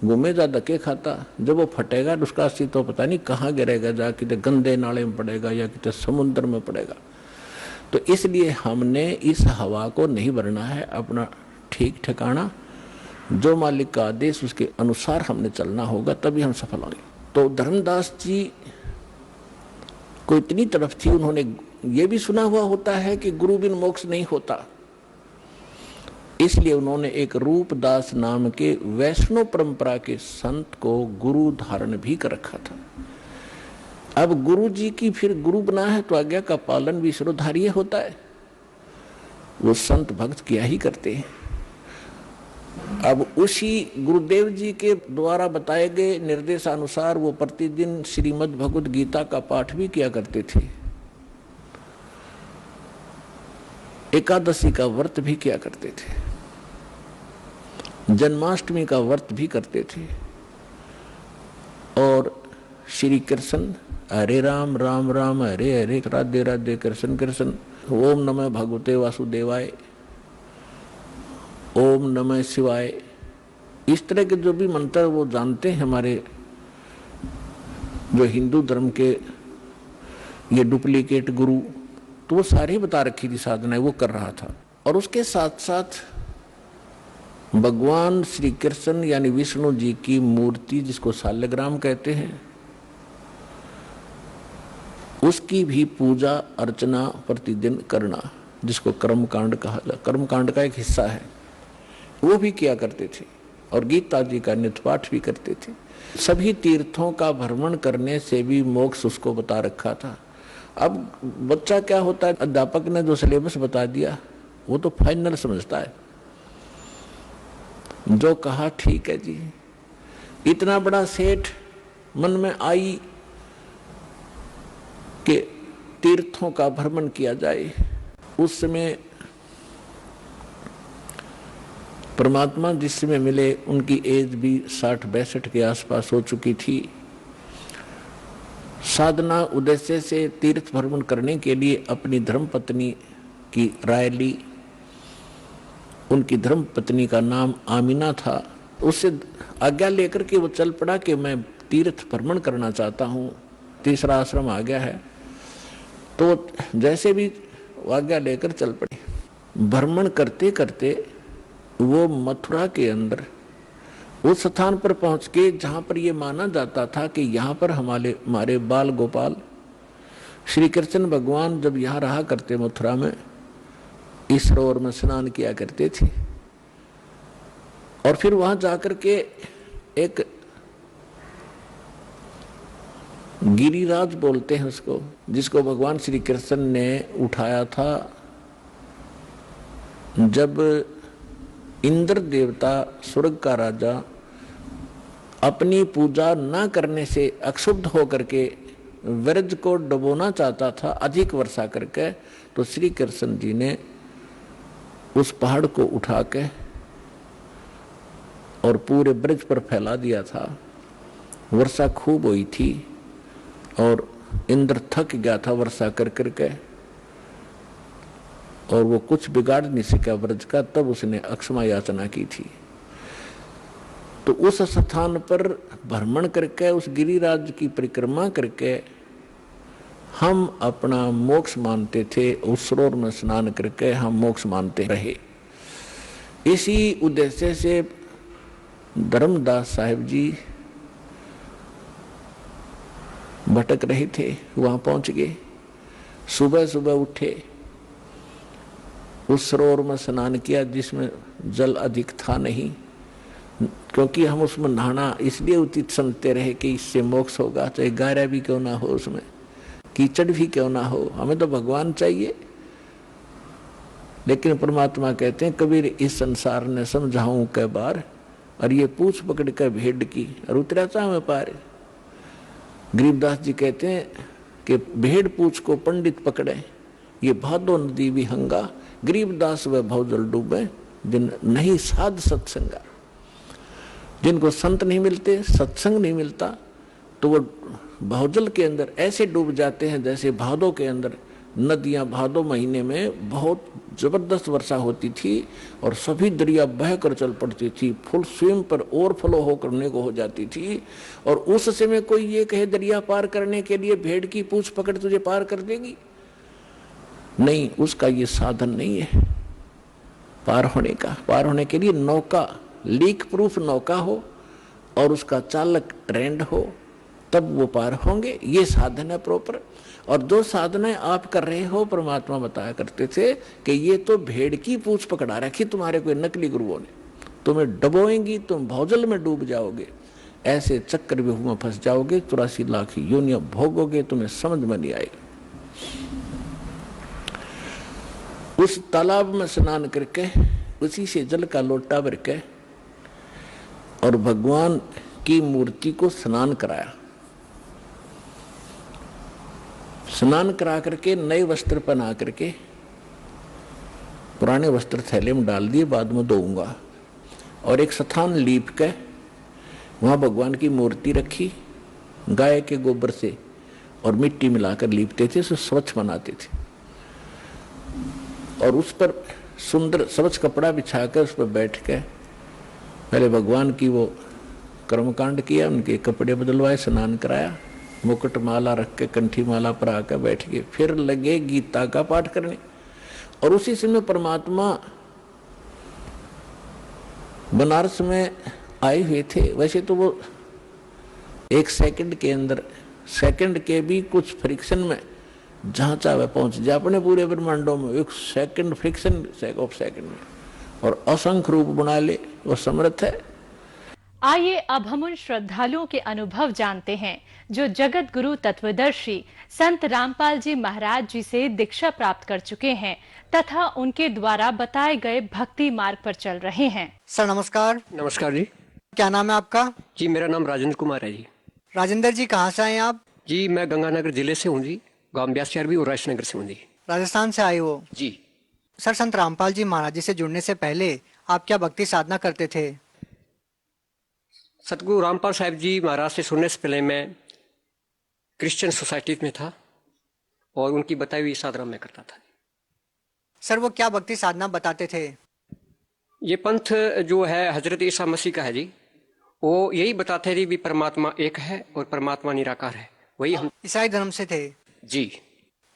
घूमे जा धक्के खाता, जब वो फटेगा तो उसका अस्तित्व पता नहीं कहाँ गिरेगा, जा कितने गंदे नाले में पड़ेगा या कितने समुद्र में पड़ेगा। तो इसलिए हमने इस हवा को नहीं भरना है, अपना ठीक ठिकाना, जो मालिक का आदेश उसके अनुसार हमने चलना होगा, तभी हम सफल होंगे। तो धर्मदास जी को इतनी तरफ थी, उन्होंने ये भी सुना हुआ होता है कि गुरु बिन मोक्ष नहीं होता, इसलिए उन्होंने एक रूपदास नाम के वैष्णव परंपरा के संत को गुरु धारण भी कर रखा था। अब गुरु जी की फिर गुरु बना है तो आज्ञा का पालन भी शिरोधार्य होता है, वो संत भक्त किया ही करते हैं। अब उसी गुरुदेव जी के द्वारा बताए गए निर्देशानुसार वो प्रतिदिन श्रीमद् भगवद गीता का पाठ भी किया करते थे, एकादशी का व्रत भी किया करते थे, जन्माष्टमी का व्रत भी करते थे, और श्री कृष्ण हरे राम राम राम हरे हरे राधे राधे कृष्ण कृष्ण, ओम नमः भगवते वासुदेवाय, ओम नमः शिवाय, इस तरह के जो भी मंत्र वो जानते हैं हमारे जो हिंदू धर्म के ये डुप्लीकेट गुरु, तो वो सारे बता रखी थी साधनाएं, वो कर रहा था। और उसके साथ साथ भगवान श्री कृष्ण यानी विष्णु जी की मूर्ति, जिसको शालग्राम कहते हैं, उसकी भी पूजा अर्चना प्रतिदिन करना, जिसको कर्मकांड कहा जाता, कर्मकांड का एक हिस्सा है, वो भी किया करते थे। और गीता जी का नित्य पाठ भी करते थे। सभी तीर्थों का भ्रमण करने से भी मोक्ष उसको बता रखा था। अब बच्चा क्या होता है, अध्यापक ने जो सिलेबस बता दिया वो तो फाइनल समझता है, जो कहा ठीक है जी। इतना बड़ा सेठ मन में आई कि तीर्थों का भ्रमण किया जाए। उस समय परमात्मा जिस समय मिले उनकी एज भी 60-62 के आसपास हो चुकी थी। साधना उद्देश्य से तीर्थ भ्रमण करने के लिए अपनी धर्मपत्नी की राय ली। उनकी धर्मपत्नी का नाम आमिना था। उससे आज्ञा लेकर के वो चल पड़ा कि मैं तीर्थ भ्रमण करना चाहता हूँ, तीसरा आश्रम आ गया है। तो जैसे भी आज्ञा लेकर चल पड़े। भ्रमण करते करते वो मथुरा के अंदर उस स्थान पर पहुंच के जहां पर ये माना जाता था कि यहाँ पर हमारे बाल गोपाल श्री कृष्ण भगवान जब यहाँ रहा करते मथुरा में, इस सरोवर में स्नान किया करते थे। और फिर वहां जाकर के एक गिरिराज बोलते हैं उसको, जिसको भगवान श्री कृष्ण ने उठाया था जब इंद्र देवता स्वर्ग का राजा अपनी पूजा न करने से अक्षुब्ध होकर के व्रज को डुबोना चाहता था अधिक वर्षा करके। तो श्री कृष्ण जी ने उस पहाड़ को उठा के और पूरे ब्रज पर फैला दिया था। वर्षा खूब हुई थी और इंद्र थक गया था वर्षा कर करके, और वो कुछ बिगाड़ नहीं सका ब्रज का। तब उसने अक्षमा याचना की थी। तो उस स्थान पर भ्रमण करके, उस गिरिराज की परिक्रमा करके हम अपना मोक्ष मानते थे। उस सरोवर में स्नान करके हम मोक्ष मानते रहे। इसी उद्देश्य से धर्मदास साहिब जी भटक रहे थे, वहां पहुंच गए। सुबह सुबह उठे, उस सरोवर में स्नान किया जिसमें जल अधिक था नहीं, क्योंकि हम उसमें नहाना इसलिए उचित समझते रहे कि इससे मोक्ष होगा, चाहे गारा भी क्यों ना हो, उसमें कीचड़ भी क्यों ना हो, हमें तो भगवान चाहिए। लेकिन परमात्मा कहते हैं कबीर इस संसार ने समझाऊं कै बार, और ये पूछ पकड़ कर भेड़ की और उतरा चाहे पार। गरीबदास जी कहते हैं कि भेड़ पूछ को पंडित पकड़े, ये भादो नदी विहंगा, गरीबदास व भवजल डूबे, जिन नहीं साध सत्संगा। जिनको संत नहीं मिलते, सत्संग नहीं मिलता, तो वो भवजल के अंदर ऐसे डूब जाते हैं जैसे भादों के अंदर नदियां। भादों महीने में बहुत जबरदस्त वर्षा होती थी और सभी दरिया बहकर चल पड़ती थी, फुल स्वयं पर ओवरफ्लो हो करने को हो जाती थी। और उस समय कोई ये कहे दरिया पार करने के लिए भेड़ की पूंछ पकड़ तुझे पार कर देगी, नहीं, उसका ये साधन नहीं है पार होने का। पार होने के लिए नौका, लीक प्रूफ नौका हो और उसका चालक ट्रेंड हो, तब वो पार होंगे। ये साधन है प्रॉपर। और जो साधनाएं आप कर रहे हो, परमात्मा बताया करते थे कि ये तो भेड़ की पूंछ पकड़ा रखी तुम्हारे कोई नकली गुरुओं ने, तुम्हें डबोएंगी, तुम भौजल में डूब जाओगे, ऐसे चक्रव्यूह में फंस जाओगे, 84 लाख योनियां भोगोगे, तुम्हें समझ में नहीं आएगी। उस तालाब में स्नान करके उसी से जल का लोटा भर के और भगवान की मूर्ति को स्नान कराया। स्नान करा करके नए वस्त्र पहना करके, पुराने वस्त्र थैले में डाल दिए, बाद में धोऊंगा, और एक स्थान लीप के वहां भगवान की मूर्ति रखी, गाय के गोबर से और मिट्टी मिलाकर लीपते थे, उसे स्वच्छ बनाते थे। और उस पर सुंदर स्वच्छ कपड़ा बिछाकर उस पर बैठ के पहले भगवान की वो कर्मकांड किया, उनके कपड़े बदलवाए, स्नान कराया, मुकुट माला रख के कंठी माला पर आकर बैठ गए। फिर लगे गीता का पाठ करने। और उसी समय परमात्मा बनारस में आए हुए थे। वैसे तो वो एक सेकंड के अंदर, सेकंड के भी कुछ फ्रिक्शन में जहां चाहे पहुंच जाए अपने पूरे ब्रह्मांडों में, एक सेकंड फ्रिक्शन ऑफ सेकंड में, और असंख्य रूप बना ले, वो समर्थ है। आइए अब हम उन श्रद्धालुओं के अनुभव जानते हैं जो जगत गुरु तत्वदर्शी संत रामपाल जी महाराज जी से दीक्षा प्राप्त कर चुके हैं तथा उनके द्वारा बताए गए भक्ति मार्ग पर चल रहे हैं। सर नमस्कार। नमस्कार जी। क्या नाम है आपका? जी मेरा नाम राजेंद्र कुमार है जी। राजेंद्र जी कहाँ से आए हैं आप? जी मैं गंगानगर जिले से हूँ जी, गांव ब्यासचर भी और राजनगर से हूँ जी। राजस्थान से आए हो जी। सर, संत रामपाल जी महाराज जी से जुड़ने से पहले आप क्या भक्ति साधना करते थे? सतगुरु रामपाल साहब जी महाराज से सुनने से पहले मैं क्रिश्चियन सोसाइटी में था और उनकी बताई हुई साधना मैं करता था। सर वो क्या भक्ति साधना बताते थे? ये पंथ जो है हजरत ईसा मसीह का है जी, वो यही बताते थे भी परमात्मा एक है और परमात्मा निराकार है, वही हम ईसाई धर्म से थे। जी।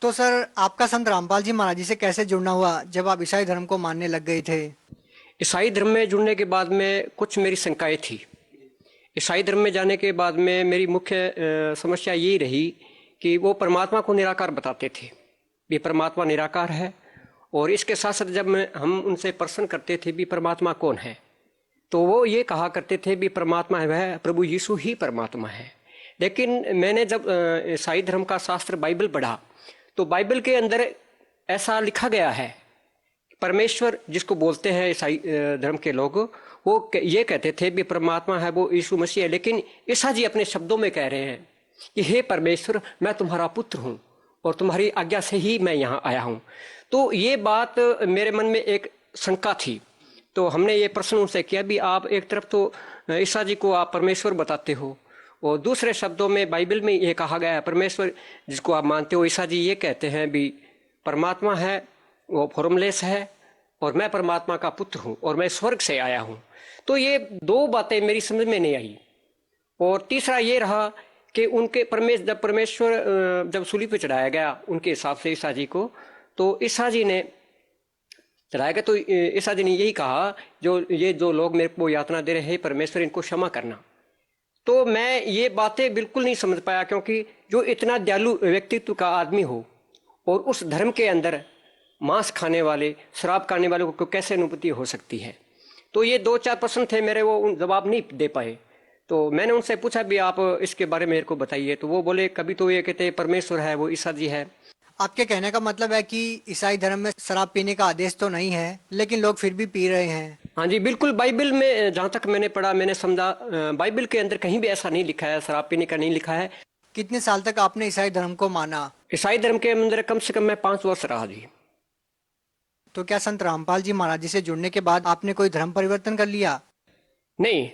तो सर आपका संत रामपाल जी महाराज जी से कैसे जुड़ना हुआ जब आप ईसाई धर्म को मानने लग गए थे? ईसाई धर्म में जुड़ने के बाद में कुछ मेरी शंकाएं थी। ईसाई धर्म में जाने के बाद में मेरी मुख्य समस्या यही रही कि वो परमात्मा को निराकार बताते थे, भी परमात्मा निराकार है। और इसके साथ साथ जब हम उनसे प्रश्न करते थे भी परमात्मा कौन है, तो वो ये कहा करते थे भी परमात्मा है वह प्रभु यीशु ही परमात्मा है। लेकिन मैंने जब ईसाई धर्म का शास्त्र बाइबल पढ़ा तो बाइबल के अंदर ऐसा लिखा गया है, परमेश्वर जिसको बोलते हैं ईसाई धर्म के लोग, वो ये कहते थे भी परमात्मा है वो यीशु मसीह है। लेकिन ईसा जी अपने शब्दों में कह रहे हैं कि हे परमेश्वर, मैं तुम्हारा पुत्र हूँ और तुम्हारी आज्ञा से ही मैं यहाँ आया हूँ। तो ये बात मेरे मन में एक शंका थी। तो हमने ये प्रश्न उनसे किया भी आप एक तरफ तो ईसा जी को आप परमेश्वर बताते हो और दूसरे शब्दों में बाइबल में ये कहा गया है परमेश्वर जिसको आप मानते हो, ईसा जी ये कहते हैं भी परमात्मा है वो फॉर्मलेस है और मैं परमात्मा का पुत्र हूँ और मैं स्वर्ग से आया हूँ। तो ये दो बातें मेरी समझ में नहीं आई। और तीसरा ये रहा कि उनके परमेश्वर जब सूली पे चढ़ाया गया उनके हिसाब से ईसा जी को, तो ईसा जी ने चढ़ाया गया तो ईसा जी ने यही कहा जो लोग मेरे को यातना दे रहे हैं परमेश्वर इनको क्षमा करना। तो मैं ये बातें बिल्कुल नहीं समझ पाया, क्योंकि जो इतना दयालु व्यक्तित्व का आदमी हो और उस धर्म के अंदर मांस खाने वाले शराब खाने वाले को कैसे अनुभूति हो सकती है। तो ये दो चार प्रश्न थे मेरे, वो जवाब नहीं दे पाए। तो मैंने उनसे पूछा भी आप इसके बारे में मेरे को बताइए। तो वो बोले कभी तो ये कहते हैं परमेश्वर है वो ईसा जी है। आपके कहने का मतलब है कि ईसाई धर्म में शराब पीने का आदेश तो नहीं है लेकिन लोग फिर भी पी रहे हैं? हाँ जी बिल्कुल, बाइबल में जहाँ तक मैंने पढ़ा मैंने समझा बाइबल के अंदर कहीं भी ऐसा नहीं लिखा है, शराब पीने का नहीं लिखा है। कितने साल तक आपने ईसाई धर्म को माना? ईसाई धर्म के अंदर कम से कम मैं 5 वर्ष रहा जी। तो क्या संत रामपाल जी महाराज जी से जुड़ने के बाद आपने कोई धर्म परिवर्तन कर लिया? नहीं,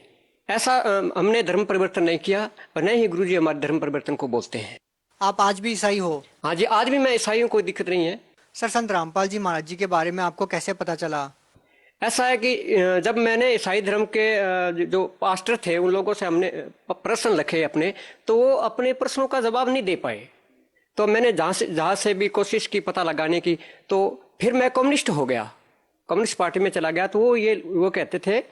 ऐसा हमने धर्म परिवर्तन नहीं किया और न ही गुरु जी हमारे धर्म परिवर्तन को बोलते हैं। आप आज भी ईसाई हो? हाँ जी, आज भी मैं ईसाई हूँ, कोई दिक्कत नहीं है। सर संत रामपाल जी महाराज जी के बारे में आपको कैसे पता चला? ऐसा है कि जब मैंने ईसाई धर्म के जो पास्टर थे उन लोगों से हमने प्रश्न रखे अपने, तो वो अपने प्रश्नों का जवाब नहीं दे पाए। तो मैंने जहाँ से भी कोशिश की पता लगाने की, तो फिर मैं कम्युनिस्ट हो गया, कम्युनिस्ट पार्टी में चला गया। तो वो कहते थे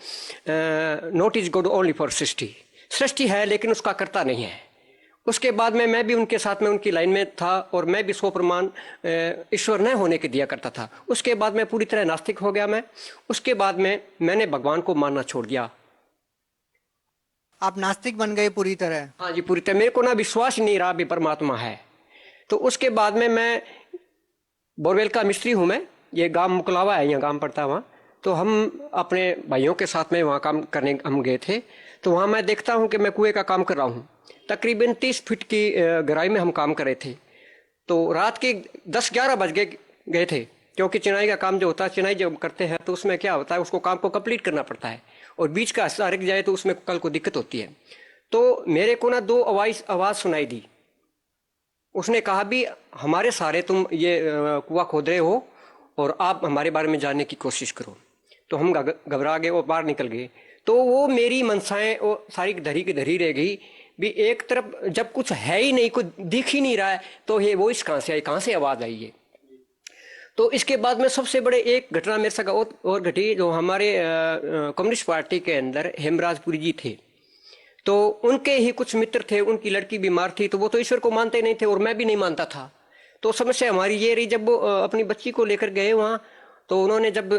not is god only for सृष्टि, सृष्टि है लेकिन उसका कर्ता नहीं है। उसके बाद में मैं भी उनके साथ में उनकी लाइन में था और मैं भी 100 प्रमाण ईश्वर न होने के दिया करता था। उसके बाद मैं पूरी तरह नास्तिक हो गया मैं। उसके बाद में मैंने भगवान को मानना छोड़ दिया। आप नास्तिक बन गए पूरी तरह? हाँ जी, पूरी तरह। मेरे को ना विश्वास नहीं रहा भी परमात्मा है। तो उसके बाद में मैं बोरवेल का मिस्त्री हूँ मैं, ये गांव मुकलावा है, यहाँ गांव पड़ता है वहाँ। तो हम अपने भाइयों के साथ में वहाँ काम करने हम गए थे। तो वहाँ मैं देखता हूँ कि मैं कुएं का काम कर रहा हूँ। तकरीबन 30 फीट की गहराई में हम काम कर रहे थे। तो रात के 10-11 बज गए थे, क्योंकि चिनाई का काम जो होता है, चिनाई जब करते हैं तो उसमें क्या होता है, उसको काम को कंप्लीट करना पड़ता है और बीच का हिस्सा रुक जाए तो उसमें कल को दिक्कत होती है। तो मेरे को ना 2 आवाज़ सुनाई दी। उसने कहा भी हमारे सारे तुम ये कुआं खोद रहे हो और आप हमारे बारे में जानने की कोशिश करो। तो हम घबरा गए और बाहर निकल गए। तो वो मेरी मनसाएं और सारी धरी की धरी रह गई भी। एक तरफ जब कुछ है ही नहीं, कुछ दिख ही नहीं रहा है, तो ये वो इस कहाँ से आई, कहाँ से आवाज़ आई है। तो इसके बाद में सबसे बड़े एक घटना मेरे साथ और घटी, जो हमारे कम्युनिस्ट पार्टी के अंदर हेमराजपुरी जी थे। तो उनके ही कुछ मित्र थे, उनकी लड़की बीमार थी, तो वो तो ईश्वर को मानते नहीं थे और मैं भी नहीं मानता था। तो समस्या हमारी ये रही, जब वो अपनी बच्ची को लेकर गए वहाँ, तो उन्होंने जब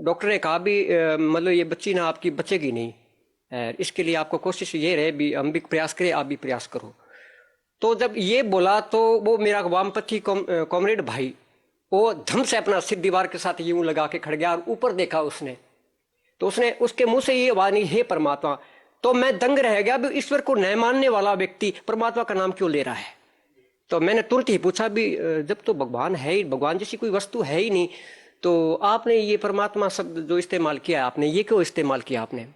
डॉक्टर ने कहा भी मतलब ये बच्ची ना आपकी बचेगी नहीं, इसके लिए आपको कोशिश ये रहे भी हम भी प्रयास करें, आप भी प्रयास करो। तो जब ये बोला तो वो मेरा वामपंथी कॉमरेड भाई वो धम से अपना सिर दीवार के साथ यूं लगा के खड़ गया और ऊपर देखा उसने। तो उसने उसके मुंह से ये आवाज नहीं, हे परमात्मा। तो मैं दंग रह गया भी ईश्वर को न मानने वाला व्यक्ति परमात्मा का नाम क्यों ले रहा है। तो मैंने तुरंत ही पूछा भी जब तो भगवान है ही, भगवान जैसी कोई वस्तु है ही नहीं, तो आपने ये परमात्मा शब्द जो इस्तेमाल किया आपने, ये क्यों इस्तेमाल किया आपने?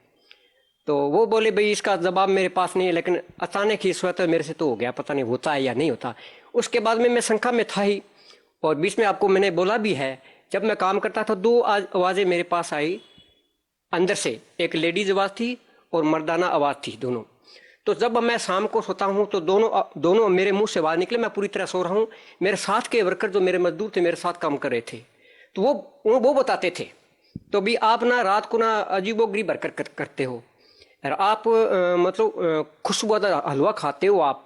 तो वो बोले भाई इसका जवाब मेरे पास नहीं है, लेकिन अचानक ही स्वतः मेरे से तो हो गया, पता नहीं होता है या नहीं होता। उसके बाद में मैं शंका में था ही, और बीच में आपको मैंने बोला भी है, जब मैं काम करता था 2 आवाज़ें मेरे पास आई अंदर से, एक लेडीज आवाज़ थी और मर्दाना आवाज़ थी, दोनों। तो जब मैं शाम को सोता हूँ तो दोनों मेरे मुंह से आवाज़ निकले, मैं पूरी तरह सो रहा हूँ। मेरे साथ के वर्कर जो मेरे मजदूर थे, मेरे साथ काम कर रहे थे, तो वो बताते थे, तो भी आप ना रात को ना अजीबोगरीब हरकत करते हो, और आप मतलब खुशबूदार हलवा खाते हो आप।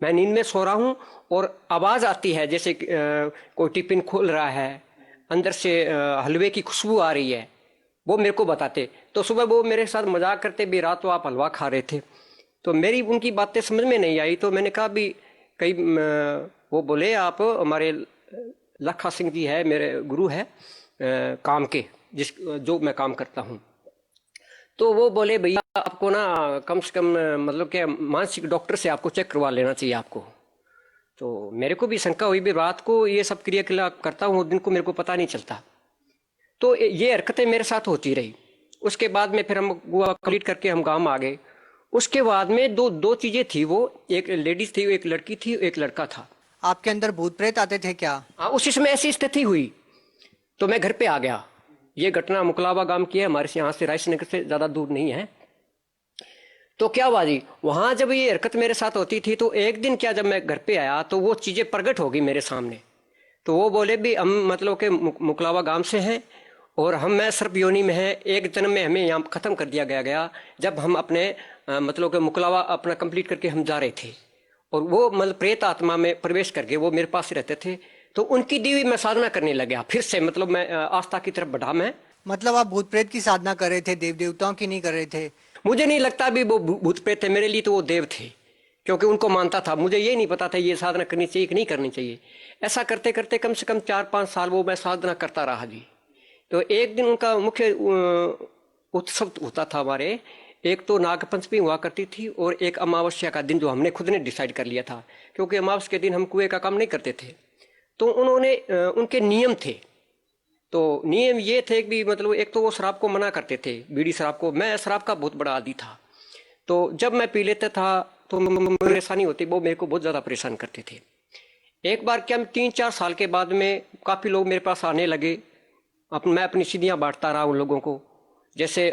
मैं नींद में सो रहा हूँ और आवाज़ आती है जैसे कोई टिफिन खोल रहा है, अंदर से हलवे की खुशबू आ रही है, वो मेरे को बताते। तो सुबह वो मेरे साथ मजाक करते भी, रात तो आप हलवा खा रहे थे। तो मेरी उनकी बातें समझ में नहीं आई, तो मैंने कहा भी कई वो बोले आप हमारे लखा सिंह जी है, मेरे गुरु है काम के, जो मैं काम करता हूँ। तो वो बोले भैया आपको ना कम से कम मतलब क्या मानसिक डॉक्टर से आपको चेक करवा लेना चाहिए आपको। तो मेरे को भी शंका हुई भी, रात को ये सब क्रियाकलाप करता हूँ, दिन को मेरे को पता नहीं चलता। तो ये हरकतें मेरे साथ होती रही। उसके बाद में फिर हम गोवा कंप्लीट करके हम गाँव आ गए। उसके बाद में दो चीजें थी, वो एक लेडीज थी, एक लड़की थी, एक लड़का था। आपके अंदर भूत प्रेत आते थे क्या? हाँ, उसी समय ऐसी स्थिति हुई तो मैं घर पे आ गया। ये घटना मुकलावा गांव की है, हमारे से यहाँ से रायसनगर से ज्यादा दूर नहीं है। तो क्या हुआ जी, वहां जब ये हरकत मेरे साथ होती थी तो एक दिन क्या, जब मैं घर पे आया तो वो चीजें प्रकट हो गई मेरे सामने। तो वो बोले भी हम मतलब के मुकलावा गांव से हैं और मैं सर्प योनि में है, एक जन्म में हमें यहाँ खत्म कर दिया गया जब हम अपने मतलब के मुकलावा अपना कंप्लीट करके हम जा रहे थे, और वो मतलब प्रेत आत्मा में प्रवेश करके वो मेरे पास रहते थे। तो उनकी दी हुई मैं साधना करने लगा फिर से, मतलब मैं आस्था की तरफ बढ़ा मैं। मतलब आप भूत प्रेत की साधना कर रहे थे, देव देवताओं की नहीं कर रहे थे? मुझे नहीं लगता भी वो भूत प्रेत थे, मेरे लिए तो वो देव थे, क्योंकि उनको मानता था। मुझे ये नहीं पता था ये साधना करनी चाहिए कि नहीं करनी चाहिए। ऐसा करते करते कम से कम 4-5 साल वो मैं साधना करता रहा जी। तो एक दिन उनका मुख्य उत्सव होता था हमारे, एक तो नागपंचमी हुआ करती थी और एक अमावस्या का दिन जो हमने खुद ने डिसाइड कर लिया था, क्योंकि अमावस्या के दिन हम कुएं का काम नहीं करते थे। तो उन्होंने उनके नियम थे। तो नियम ये थे कि मतलब एक तो वो शराब को मना करते थे, बीड़ी शराब को। मैं शराब का बहुत बड़ा आदी था, तो जब मैं पी लेता था तो परेशानी होती, वो मेरे को बहुत ज़्यादा परेशान करते थे। एक बार क्या 3-4 साल के बाद में काफ़ी लोग मेरे पास आने लगे। मैं अपनी सीढ़ियाँ बांटता रहा उन लोगों को, जैसे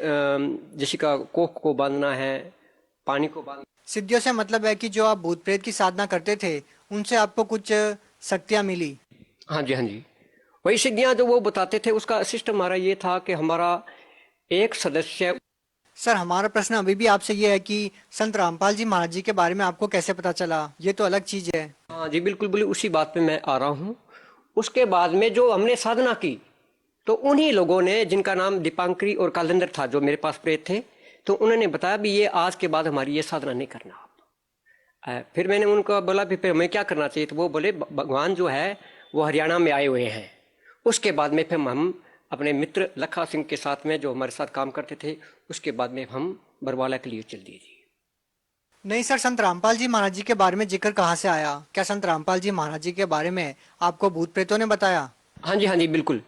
का कोख को बांधना है, पानी को बांधना। सिद्धियों से मतलब है कि जो आप भूत प्रेत की साधना करते थे उनसे आपको कुछ शक्तियां मिली? हाँ जी, हाँ जी, वही सिद्धियाँ जो वो बताते थे। उसका सिस्टम हमारा ये था कि हमारा एक सदस्य। सर, हमारा प्रश्न अभी भी आपसे ये है कि संत रामपाल जी महाराज जी के बारे में आपको कैसे पता चला? ये तो अलग चीज है। हाँ जी, बिल्कुल बिल्कुल उसी बात पे मैं आ रहा हूँ। उसके बाद में जो हमने साधना की, तो उन्हीं लोगों ने, जिनका नाम दीपांकरी और कालंदर था, जो मेरे पास प्रेत थे, तो उन्होंने बताया भी ये आज के बाद हमारी ये साधना नहीं करना आप। फिर मैंने उनको बोला भी फिर हमें क्या करना चाहिए? तो वो बोले भगवान जो है वो हरियाणा में आए हुए हैं। उसके बाद में फिर हम अपने मित्र लखा सिंह के साथ में, जो हमारे साथ काम करते थे, उसके बाद में हम बरवाला के लिए चल दिए जी। नहीं सर, संत रामपाल जी महाराज जी के बारे में जिक्र कहाँ से आया? क्या संत रामपाल जी महाराज जी के बारे में आपको भूत प्रेतों ने बताया? हाँ जी, हाँ जी, बिल्कुल।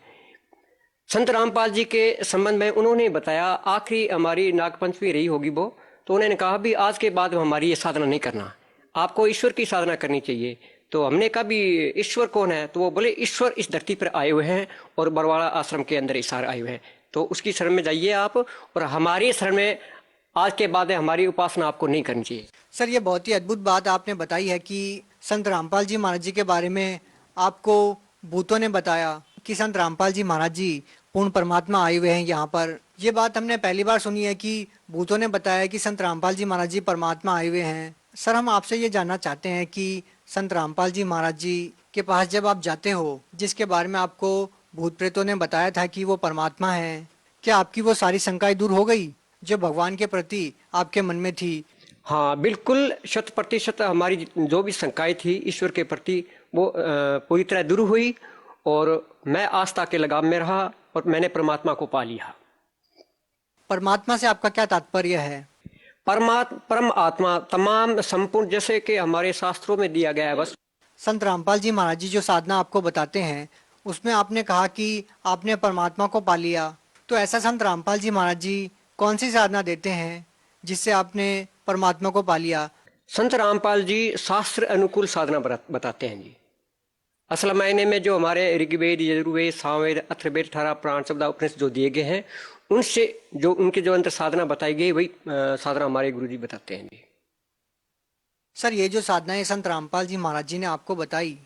संत रामपाल जी के संबंध में उन्होंने बताया, आखिरी हमारी नागपंचमी रही होगी वो, तो उन्होंने कहा भी आज के बाद हमारी ये साधना नहीं करना, आपको ईश्वर की साधना करनी चाहिए। तो हमने कहा भी ईश्वर कौन है? तो वो बोले ईश्वर इस धरती पर आए हुए हैं और बरवाड़ा आश्रम के अंदर इशार आए हुए हैं, तो उसकी शरण में जाइए आप, और हमारी शरण में आज के बाद हमारी उपासना आपको नहीं करनी चाहिए। सर, ये बहुत ही अद्भुत बात आपने बताई है कि संत रामपाल जी महाराज जी के बारे में आपको भूतों ने बताया कि संत रामपाल जी महाराज जी पूर्ण परमात्मा आए हुए हैं यहाँ पर। ये बात हमने पहली बार सुनी है कि भूतों ने बताया कि संत रामपाल जी महाराज जी परमात्मा आए हुए हैं। सर, हम आपसे ये जानना चाहते हैं कि संत रामपाल जी महाराज जी के पास जब आप जाते हो, जिसके बारे में आपको भूत प्रेतों ने बताया था कि वो परमात्मा है, क्या आपकी वो सारी शंकाएं दूर हो गई जो भगवान के प्रति आपके मन में थी? हाँ, बिल्कुल 100% हमारी जो भी शंकाएं थी ईश्वर के प्रति, वो पूरी तरह दूर हुई, और मैं आस्था के लगाव में रहा और मैंने परमात्मा को पा लिया। परमात्मा से आपका क्या तात्पर्य है? परम आत्मा, तमाम संपूर्ण, जैसे कि हमारे शास्त्रों में दिया गया है बस। संत रामपाल जी महाराज जी जो साधना आपको बताते हैं उसमें आपने कहा कि आपने परमात्मा को पा लिया। तो ऐसा संत रामपाल जी महाराज जी कौन सी साधना देते हैं जिससे आपने परमात्मा को पा लिया? संत रामपाल जी शास्त्र अनुकूल साधना बताते हैं जी। असल मायने में जो हमारे ऋग्वेद, यजुर्वेद, सामवेद, अथर्ववेद, 18 पुराण, 14 उपनिषद जो दिए गए हैं, उनसे जो उनके जो अंतर साधना बताई गई वही साधना हमारे गुरुजी बताते हैं जी। सर, ये जो साधनाएं संत रामपाल जी महाराज जी ने आपको बताई,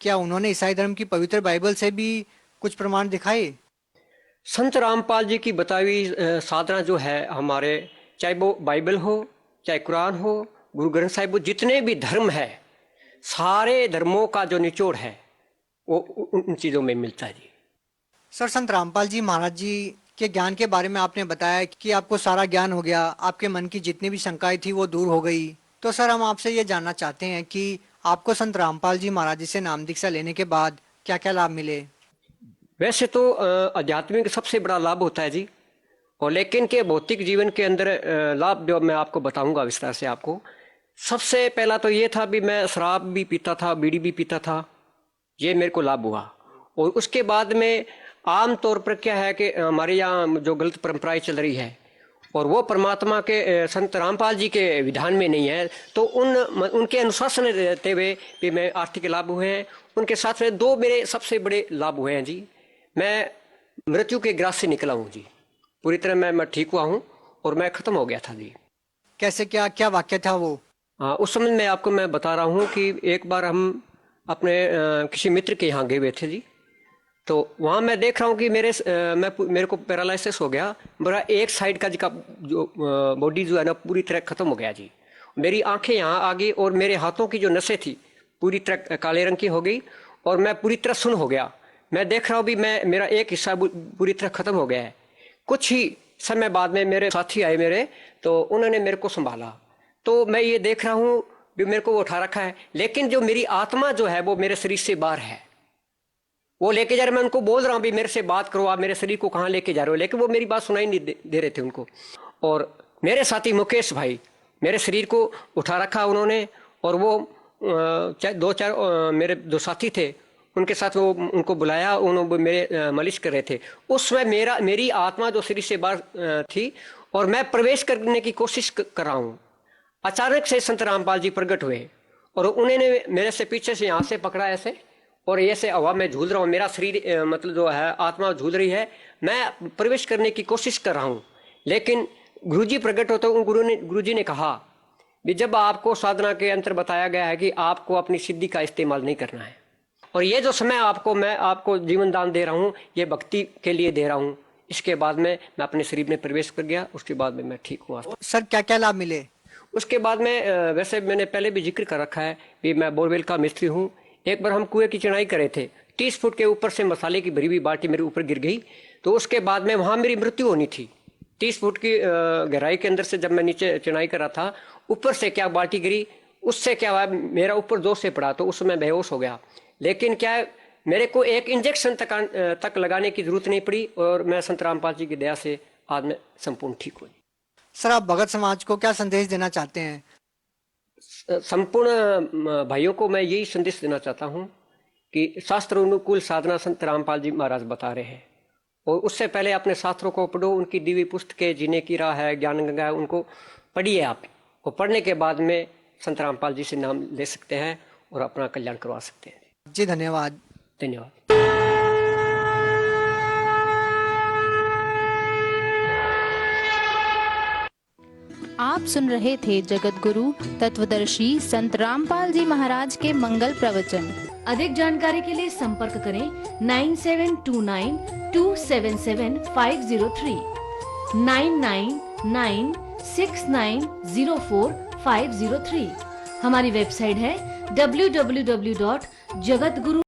क्या उन्होंने ईसाई धर्म की पवित्र बाइबल से भी कुछ प्रमाण दिखाए? संत रामपाल जी की बताई हुई साधना जो है हमारे, चाहे वो बाइबल हो, चाहे कुरान हो, गुरु ग्रंथ साहिब हो, जितने भी धर्म है, सारे धर्मों का जो निचोड़ है वो उन चीज़ों में मिलता है जी। सर, संत रामपाल जी महाराज जी के ज्ञान के बारे में आपने बताया कि आपको सारा ज्ञान हो गया, आपके मन की जितनी भी शंकाएं थी वो दूर हो गई। तो सर, हम आपसे ये जानना चाहते हैं कि आपको संत रामपाल जी महाराज जी से नाम दीक्षा लेने के बाद क्या क्या लाभ मिले? वैसे तो आध्यात्मिक सबसे बड़ा लाभ होता है जी, और लेकिन के भौतिक जीवन के अंदर लाभ जो मैं आपको बताऊंगा विस्तार से आपको। सबसे पहला तो ये था भी मैं शराब भी पीता था, बीड़ी भी पीता था, ये मेरे को लाभ हुआ। और उसके बाद में आम तौर पर क्या है कि हमारे यहाँ जो गलत परंपराएं चल रही है और वो परमात्मा के संत रामपाल जी के विधान में नहीं है, तो उनके अनुशासन रहते हुए भी मैं आर्थिक लाभ हुए हैं। उनके साथ में दो मेरे सबसे बड़े लाभ हुए हैं जी। मैं मृत्यु के ग्रास से निकला हूँ जी, पूरी तरह मैं ठीक हुआ हूँ और मैं खत्म हो गया था जी। कैसे, क्या क्या वाक्य था वो? उस समय में आपको मैं बता रहा हूँ कि एक बार हम अपने किसी मित्र के यहाँ गए हुए थे जी। तो वहाँ मैं देख रहा हूँ कि मेरे को पैरालिसिस हो गया, मेरा एक साइड का जो बॉडी जो है ना पूरी तरह खत्म हो गया जी। मेरी आंखें यहाँ आ गई और मेरे हाथों की जो नसें थी पूरी तरह काले रंग की हो गई और मैं पूरी तरह सुन्न हो गया। मैं देख रहा हूँ भी मेरा एक हिस्सा पूरी तरह खत्म हो गया है। कुछ ही समय बाद में मेरे साथी आए मेरे, तो उन्होंने मेरे को संभाला। तो मैं ये देख रहा हूँ भी मेरे को वो उठा रखा है, लेकिन जो मेरी आत्मा जो है वो मेरे शरीर से बाहर है, वो लेके जा रहे। मैं उनको बोल रहा हूँ भी मेरे से बात करो, आप मेरे शरीर को कहाँ लेके जा रहे हो, लेकिन वो मेरी बात सुनाई नहीं दे रहे थे उनको। और मेरे साथी मुकेश भाई, मेरे शरीर को उठा रखा उन्होंने, और वो दो चार मेरे दो साथी थे, उनके साथ वो उनको बुलाया, उन्होंने मेरे मालिश कर रहे थे। उस समय मेरी आत्मा जो शरीर से बाहर थी और मैं प्रवेश करने की कोशिश कर रहा हूँ। अचानक से संत रामपाल जी प्रकट हुए और उन्होंने मेरे से पीछे से यहाँ से पकड़ा ऐसे, और ऐसे हवा में झूल रहा हूँ, मेरा शरीर मतलब जो है आत्मा झूल रही है, मैं प्रवेश करने की कोशिश कर रहा हूँ। लेकिन गुरुजी प्रकट होते उन गुरुजी ने कहा कि जब आपको साधना के अंतर बताया गया है कि आपको अपनी सिद्धि का इस्तेमाल नहीं करना है, और ये जो समय मैं आपको जीवन दान दे रहा हूँ, ये भक्ति के लिए दे रहा हूँ। इसके बाद में मैं अपने शरीर में प्रवेश कर गया, उसके बाद में मैं ठीक हुआ। सर, क्या क्या लाभ मिले? उसके बाद में वैसे मैंने पहले भी जिक्र कर रखा है कि मैं बोरवेल का मिस्त्री हूँ। एक बार हम कुएं की चिनाई करे थे, 30 फुट के ऊपर से मसाले की भरी हुई बाल्टी मेरे ऊपर गिर गई। तो उसके बाद में वहां मेरी मृत्यु होनी थी। 30 फुट की गहराई के अंदर से जब मैं नीचे चिनाई कर रहा था, ऊपर से क्या बाल्टी गिरी, उससे क्या हुआ, मेरा ऊपर जोर से पड़ा, तो उसमें बेहोश हो गया। लेकिन क्या है, मेरे को एक इंजेक्शन तक लगाने की जरूरत नहीं पड़ी और मैं संत रामपाल जी की दया से आज मैं संपूर्ण ठीक हूँ। सर, आप भगत समाज को क्या संदेश देना चाहते हैं? संपूर्ण भाइयों को मैं यही संदेश देना चाहता हूँ कि शास्त्र अनुकूल साधना संत रामपाल जी महाराज बता रहे हैं, और उससे पहले अपने शास्त्रों को पढ़ो। उनकी दिव्य पुस्तकें जीने की राह है, ज्ञान गंगा है, उनको पढ़िए आप। और पढ़ने के बाद में संत रामपाल जी से नाम ले सकते हैं और अपना कल्याण करवा सकते हैं। जी, धन्यवाद। धन्यवाद। आप सुन रहे थे जगत गुरु तत्वदर्शी संत रामपाल जी महाराज के मंगल प्रवचन। अधिक जानकारी के लिए संपर्क करें 9729277503 9996904503। हमारी वेबसाइट है www.jagatguru